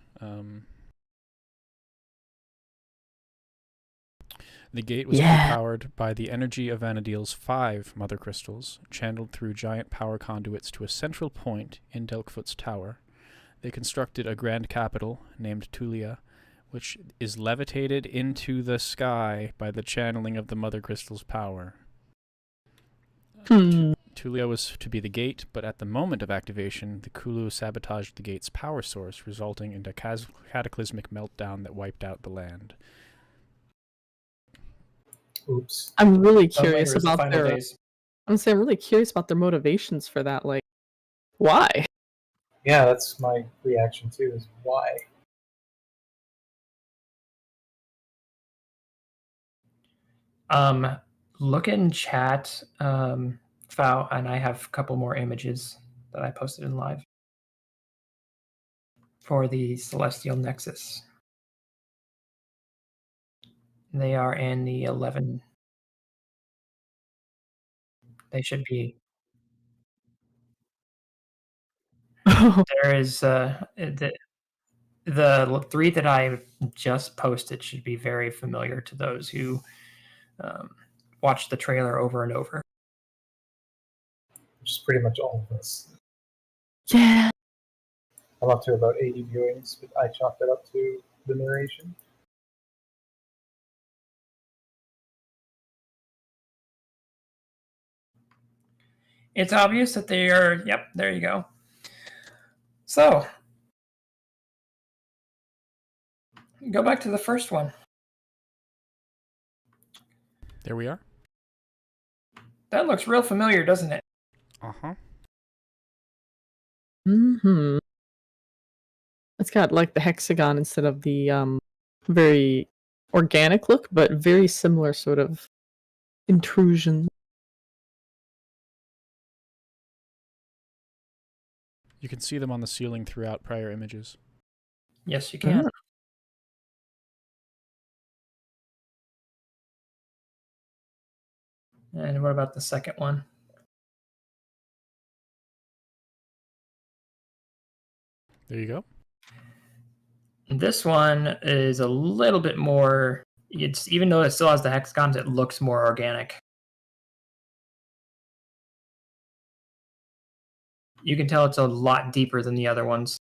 The gate was powered by the energy of Vanadil's 5 mother crystals, channeled through giant power conduits to a central point in Delkfoot's tower. They constructed a grand capital named Tulia, which is levitated into the sky by the channeling of the Mother Crystal's power. Tulia was to be the gate, but at the moment of activation, the Kulu sabotaged the gate's power source, resulting in a cataclysmic meltdown that wiped out the land. Oops. I'm really curious about their... days. I'm really curious about their motivations for that. Like, why? Yeah, that's my reaction too, is why? Look in chat, Fao, and I have a couple more images that I posted in live for the Celestial Nexus. They are in the 11. They should be. There is the 3 that I just posted should be very familiar to those who watch the trailer over and over. Which is pretty much all of us. Yeah. I'm up to about 80 viewings, but I chalked it up to the narration. It's obvious that they are. Yep, there you go. So, go back to the first one. There we are. That looks real familiar, doesn't it? Uh-huh. Mm-hmm. It's got like the hexagon instead of the very organic look, but very similar sort of intrusion. You can see them on the ceiling throughout prior images. Yes, you can. And what about the second one? There you go. This one is a little bit more. It's even though it still has the hexagons, it looks more organic. You can tell it's a lot deeper than the other ones.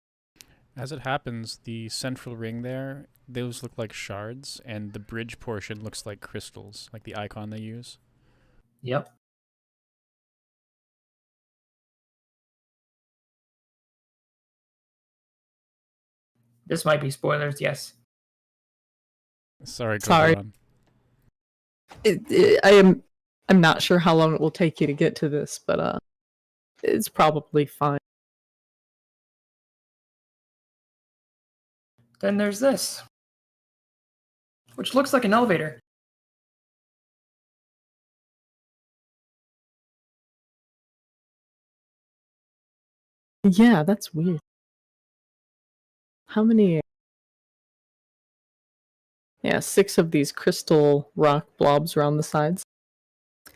As it happens, the central ring there, those look like shards, and the bridge portion looks like crystals, like the icon they use. Yep. This might be spoilers, yes. Sorry, go Sorry. on. I'm not sure how long it will take you to get to this, but it's probably fine. Then there's this, which looks like an elevator. Yeah, that's weird. How many? Yeah, 6 of these crystal rock blobs around the sides.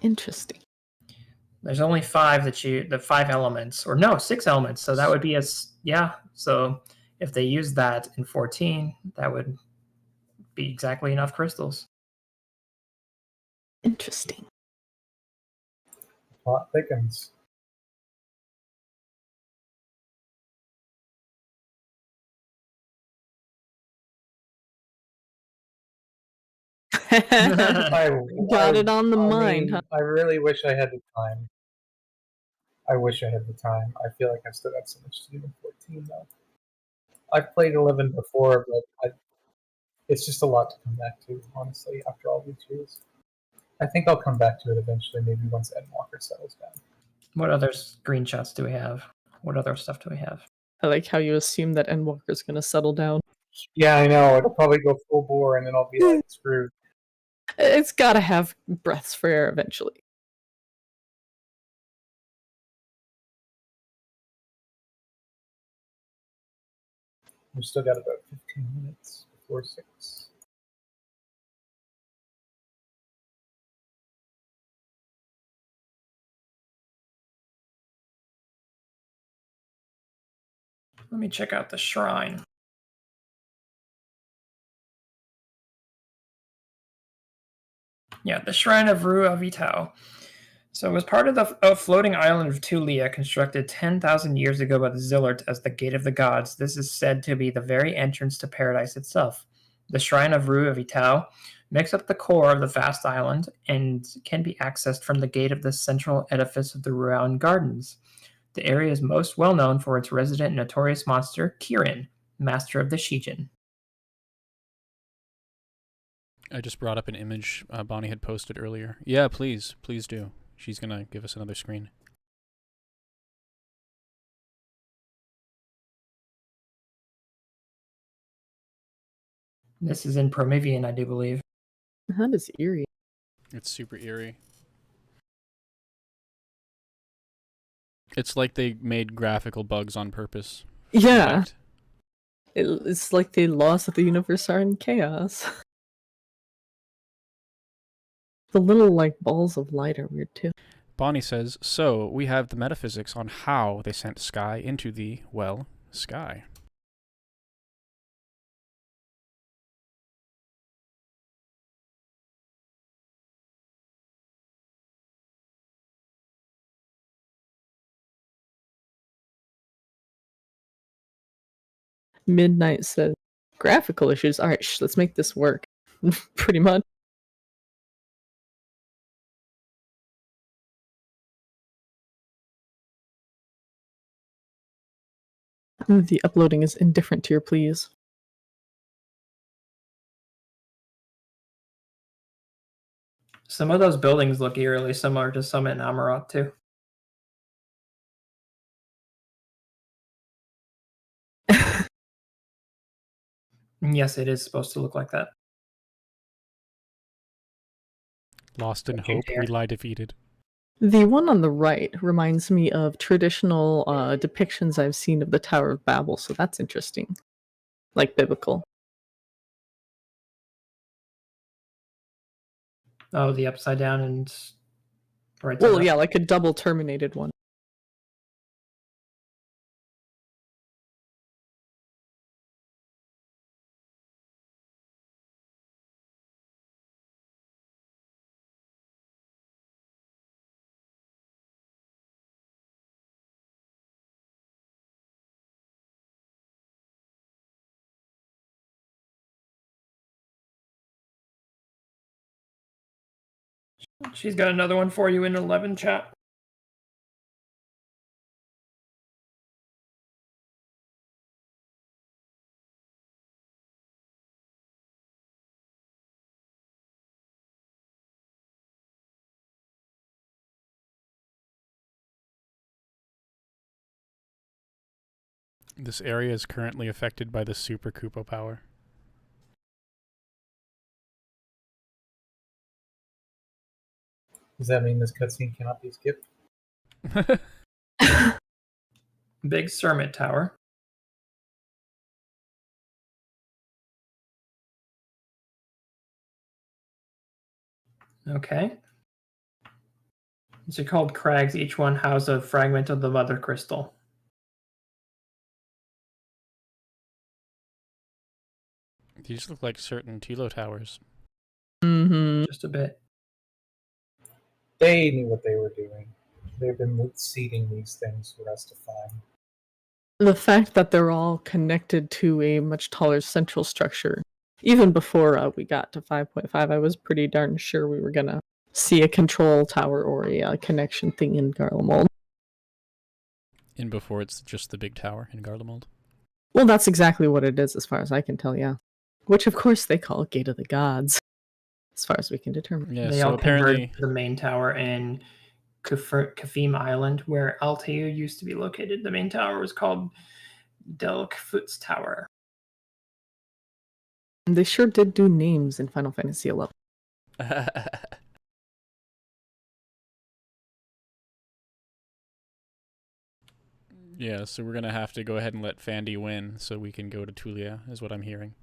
Interesting. There's only 5 the 5 elements, or no, 6 elements. So that would be So if they use that in 14, that would be exactly enough crystals. Interesting. Plot thickens. Got it on the mind, huh? I really wish I had the time. I wish I had the time. I feel like I've still got so much to do in 14 though. I've played 11 before, but it's just a lot to come back to, honestly, after all these years. I think I'll come back to it eventually, maybe once Endwalker settles down. What other screenshots do we have? What other stuff do we have? I like how you assume that Endwalker's gonna settle down. Yeah, I know. It'll probably go full bore, and then I'll be like, screwed. It's gotta have breaths for air eventually. We've still got about 15 minutes before 6. Let me check out the shrine. Yeah, the Shrine of Rue Avitao. So it was part of the floating island of Tulia, constructed 10,000 years ago by the Zillert as the Gate of the Gods. This is said to be the very entrance to paradise itself. The Shrine of Rue Avitao makes up the core of the vast island and can be accessed from the gate of the central edifice of the Ruan Gardens. The area is most well known for its resident notorious monster, Kirin, master of the Shijin. I just brought up an image Bonnie had posted earlier. Yeah, please do. She's gonna give us another screen. This is in Promethean, I do believe. That is eerie. It's super eerie. It's like they made graphical bugs on purpose. Yeah. It's like the laws of the universe are in chaos. The little, like, balls of light are weird, too. Bonnie says, so we have the metaphysics on how they sent Sky into the, well, sky. Midnight says, graphical issues? Alright, let's make this work. Pretty much. The uploading is indifferent to your pleas. Some of those buildings look eerily similar to some in Amarat, too. Yes, it is supposed to look like that. Lost in Don't you hope, dare. we lie defeated. The one on the right reminds me of traditional depictions I've seen of the Tower of Babel, so that's interesting. Like biblical. Oh, the upside down and right. Well, yeah, like a double terminated one. She's got another one for you in 11 chat. This area is currently affected by the Super Kupo power. Does that mean this cutscene cannot be skipped? Big Sermon Tower. Okay. These are called crags. Each one houses a fragment of the mother crystal. These look like certain Tilo towers. Mm-hmm. Just a bit. They knew what they were doing. They've been seeding these things for us to find. The fact that they're all connected to a much taller central structure. Even before we got to 5.5, I was pretty darn sure we were going to see a control tower or a connection thing in Garlemald. And before it's just the big tower in Garlemald. Well, that's exactly what it is as far as I can tell, yeah. Which, of course, they call Gate of the Gods, as far as we can determine. Yeah, They so all apparently converted to the main tower in Kafim Island, where Altair used to be located. The main tower was called Delkfut's Tower. And they sure did do names in Final Fantasy XI. Yeah, so we're gonna have to go ahead and let Fandy win so we can go to Tulia, is what I'm hearing.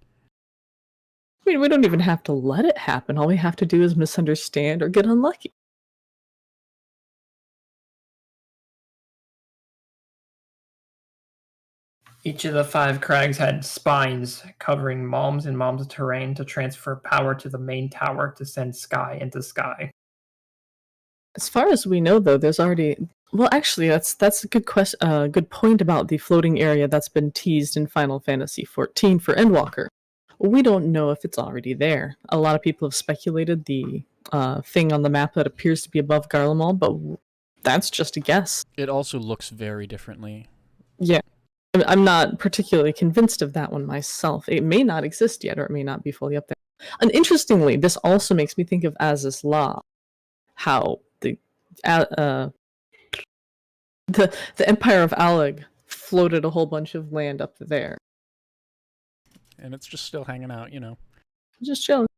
I mean, we don't even have to let it happen. All we have to do is misunderstand or get unlucky. Each of the 5 crags had spines covering malms and malms of terrain to transfer power to the main tower to send Sky into Sky. As far as we know, though, there's already... Well, actually, that's a good good point about the floating area that's been teased in Final Fantasy XIV for Endwalker. We don't know if it's already there. A lot of people have speculated the thing on the map that appears to be above Garlemald, but that's just a guess. It also looks very differently. Yeah. I'm not particularly convinced of that one myself. It may not exist yet, or it may not be fully up there. And interestingly, this also makes me think of Aziz's Law, how the Empire of Aleg floated a whole bunch of land up there. And it's just still hanging out, you know. Just chilling.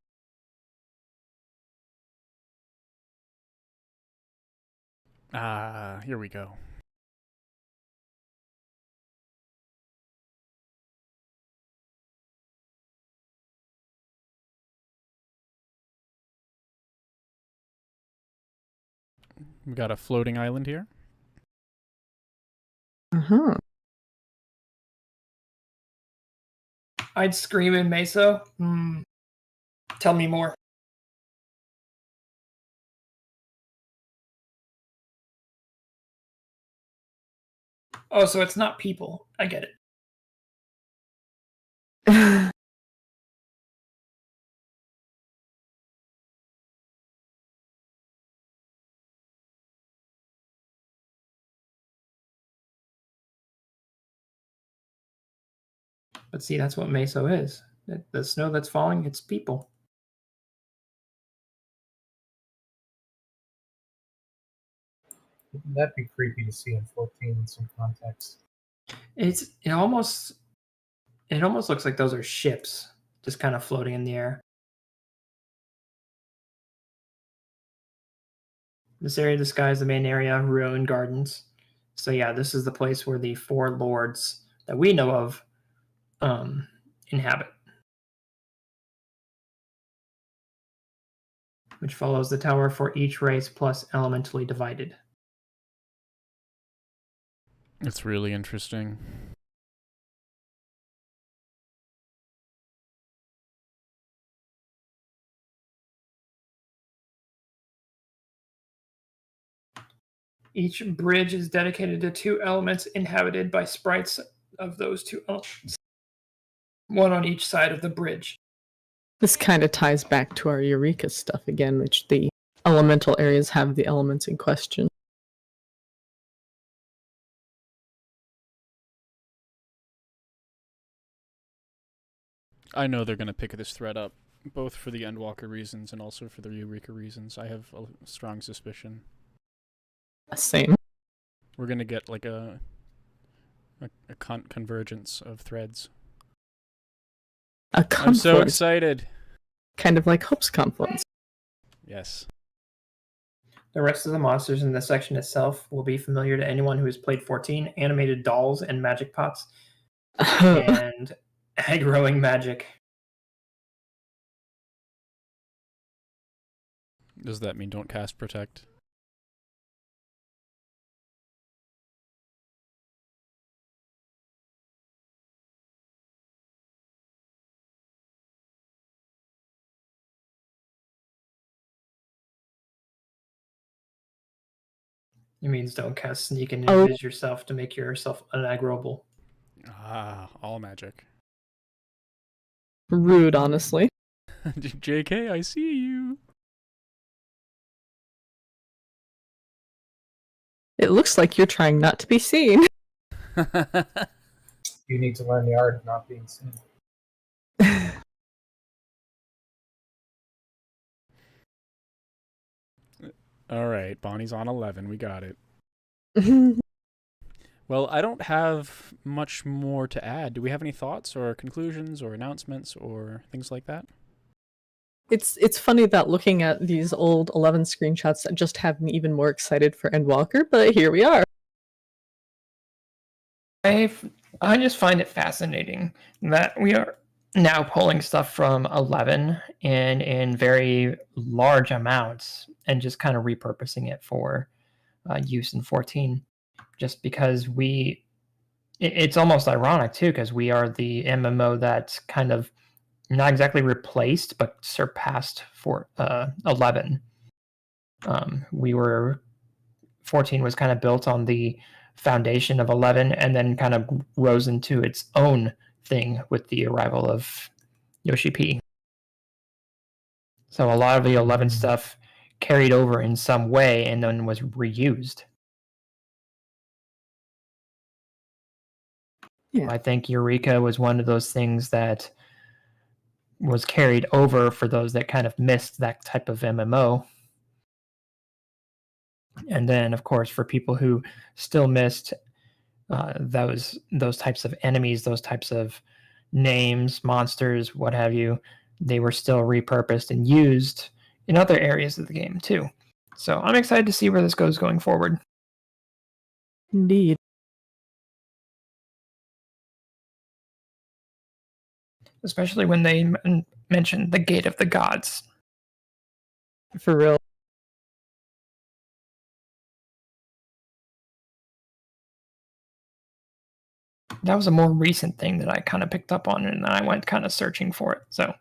Ah, here we go. We got a floating island here. Uh-huh. I'd scream in Meso. Tell me more. Oh, so it's not people. I get it. But see, that's what Meso is. The snow that's falling, it's people. That'd be creepy to see in 14 in some context. It almost looks like those are ships just kind of floating in the air. This area of the sky is the main area, ruined gardens. So yeah, this is the place where the 4 lords that we know of inhabit. Which follows the tower for each race plus elementally divided. It's really interesting. Each bridge is dedicated to 2 elements inhabited by sprites of those 2 elements. 1 on each side of the bridge. This kind of ties back to our Eureka stuff again, which the elemental areas have the elements in question. I know they're going to pick this thread up, both for the Endwalker reasons and also for the Eureka reasons. I have a strong suspicion. Same. We're going to get like a convergence of threads. A I'm so confluence, excited. kind of like Hope's confluence. Yes. The rest of the monsters in this section itself will be familiar to anyone who has played 14, animated dolls and magic pots, and aggroing magic. Does that mean don't cast Protect? It means don't cast Sneak and Oh. invis yourself to make yourself unaggroable. Ah, all magic. Rude, honestly. JK, I see you. It looks like you're trying not to be seen. You need to learn the art of not being seen. All right, Bonnie's on 11. We got it. Well, I don't have much more to add. Do we have any thoughts or conclusions or announcements or things like that? It's funny that looking at these old 11 screenshots just have me even more excited for Endwalker, but here we are. I just find it fascinating that we are now pulling stuff from 11 and in very large amounts and just kind of repurposing it for use in 14. Just because it's almost ironic too, because we are the MMO that's kind of not exactly replaced, but surpassed for 11. 14 was kind of built on the foundation of 11 and then kind of rose into its own thing with the arrival of Yoshi P. So a lot of the 11 stuff carried over in some way and then was reused. Yeah. I think Eureka was one of those things that was carried over for those that kind of missed that type of MMO. And then, of course, for people who still missed those types of enemies, those types of names, monsters, what have you, they were still repurposed and used in other areas of the game too. So I'm excited to see where this goes going forward. Indeed. Especially when they mentioned the Gate of the Gods. For real. that was a more recent thing that I kind of picked up on, and I went kind of searching for it. So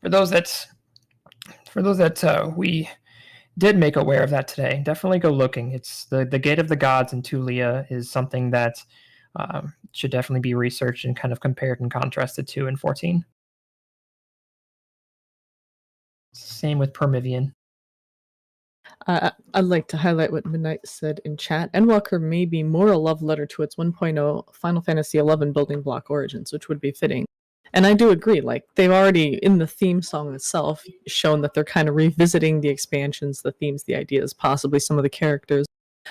for those that we did make aware of that today, definitely go looking. It's the Gate of the Gods in Tulia is something that should definitely be researched and kind of compared and contrasted to in 14. Same with Permivian. I'd like to highlight what Midnight said in chat. Endwalker may be more a love letter to its 1.0 Final Fantasy XI building block origins, which would be fitting. And I do agree, like, they've already, in the theme song itself, shown that they're kind of revisiting the expansions, the themes, the ideas, possibly some of the characters.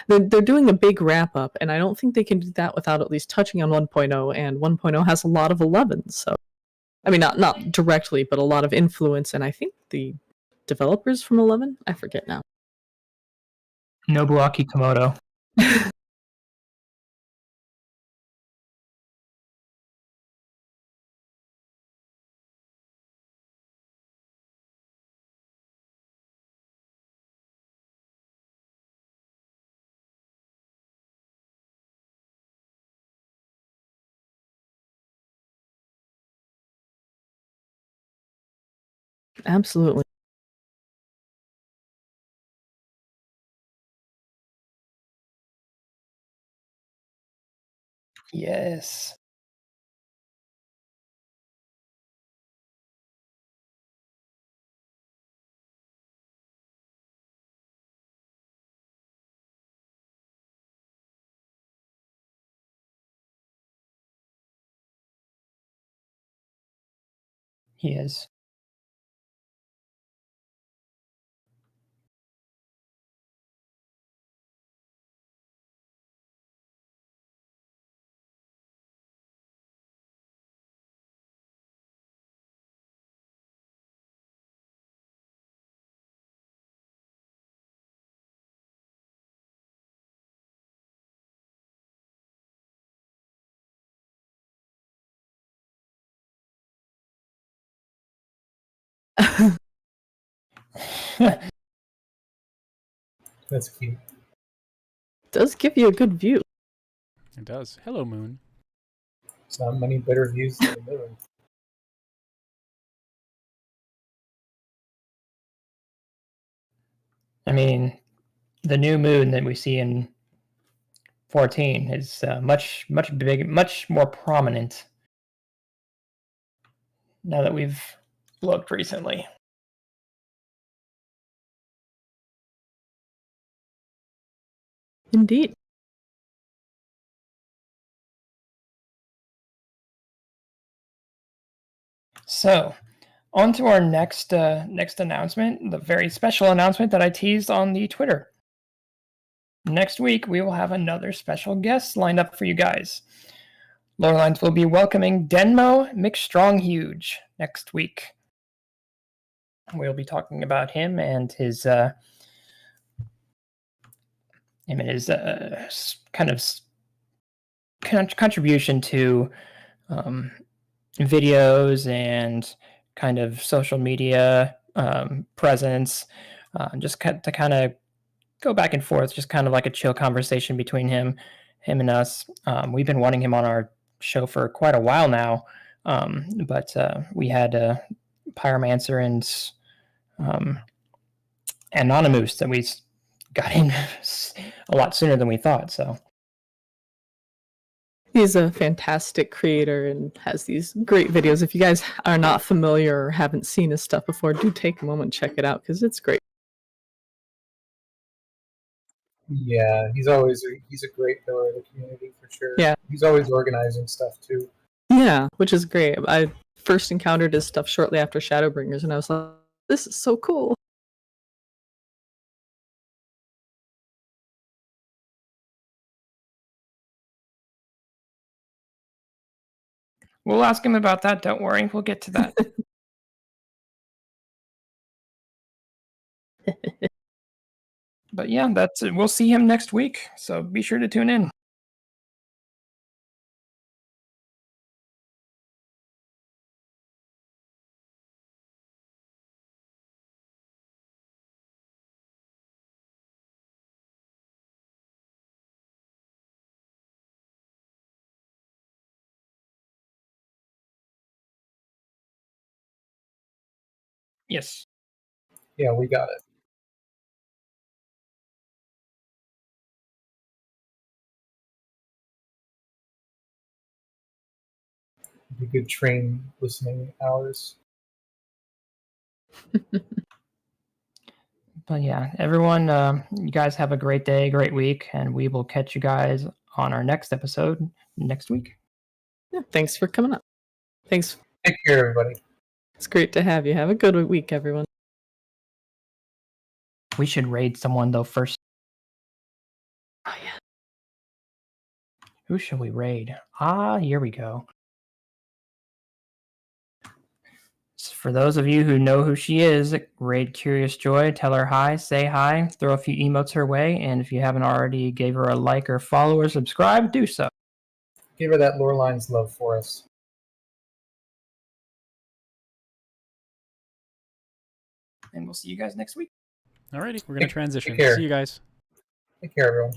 They're doing a big wrap-up, and I don't think they can do that without at least touching on 1.0, and 1.0 has a lot of 11, so... I mean, not directly, but a lot of influence, and I think the developers from 11? I forget now. Nobuaki Komodo. Absolutely. Yes. He is. That's cute. Does give you a good view. It does. Hello, Moon. It's not many better views than the moon. I mean, the new moon that we see in 14 is much more prominent now that we've looked recently. Indeed. So, on to our next announcement, the very special announcement that I teased on the Twitter. Next week, we will have another special guest lined up for you guys. Lorelines will be welcoming Denmo McStronghuge next week. We'll be talking about him and his kind of contribution to videos and kind of social media presence, just to kind of go back and forth, just kind of like a chill conversation between him and us. We've been wanting him on our show for quite a while now, but we had Pyromancer and Anonymous that we got in a lot sooner than we thought. So He's a fantastic creator and has these great videos. If you guys are not familiar or haven't seen his stuff before, do take a moment and check it out because it's great. Yeah, he's a great pillar of the community for sure. Yeah. He's always organizing stuff too. Yeah, which is great. I first encountered his stuff shortly after Shadowbringers, and I was like, this is so cool. we'll ask him about that. Don't worry, we'll get to that. But yeah, that's it. We'll see him next week, so be sure to tune in. Yes. Yeah, we got it. Be good train listening hours. But yeah, everyone, you guys have a great day, great week, and we will catch you guys on our next episode next week. Yeah, thanks for coming up. Thanks. Take care, everybody. It's great to have you. Have a good week, everyone. We should raid someone, though, first. Oh, yeah. Who should we raid? Here we go. For those of you who know who she is, raid Curious Joy, tell her hi, say hi, throw a few emotes her way, and if you haven't already gave her a like or follow or subscribe, do so. Give her that Loreline's love for us. And we'll see you guys next week. Alrighty, we're going to transition. care. See you guys. Take care, everyone.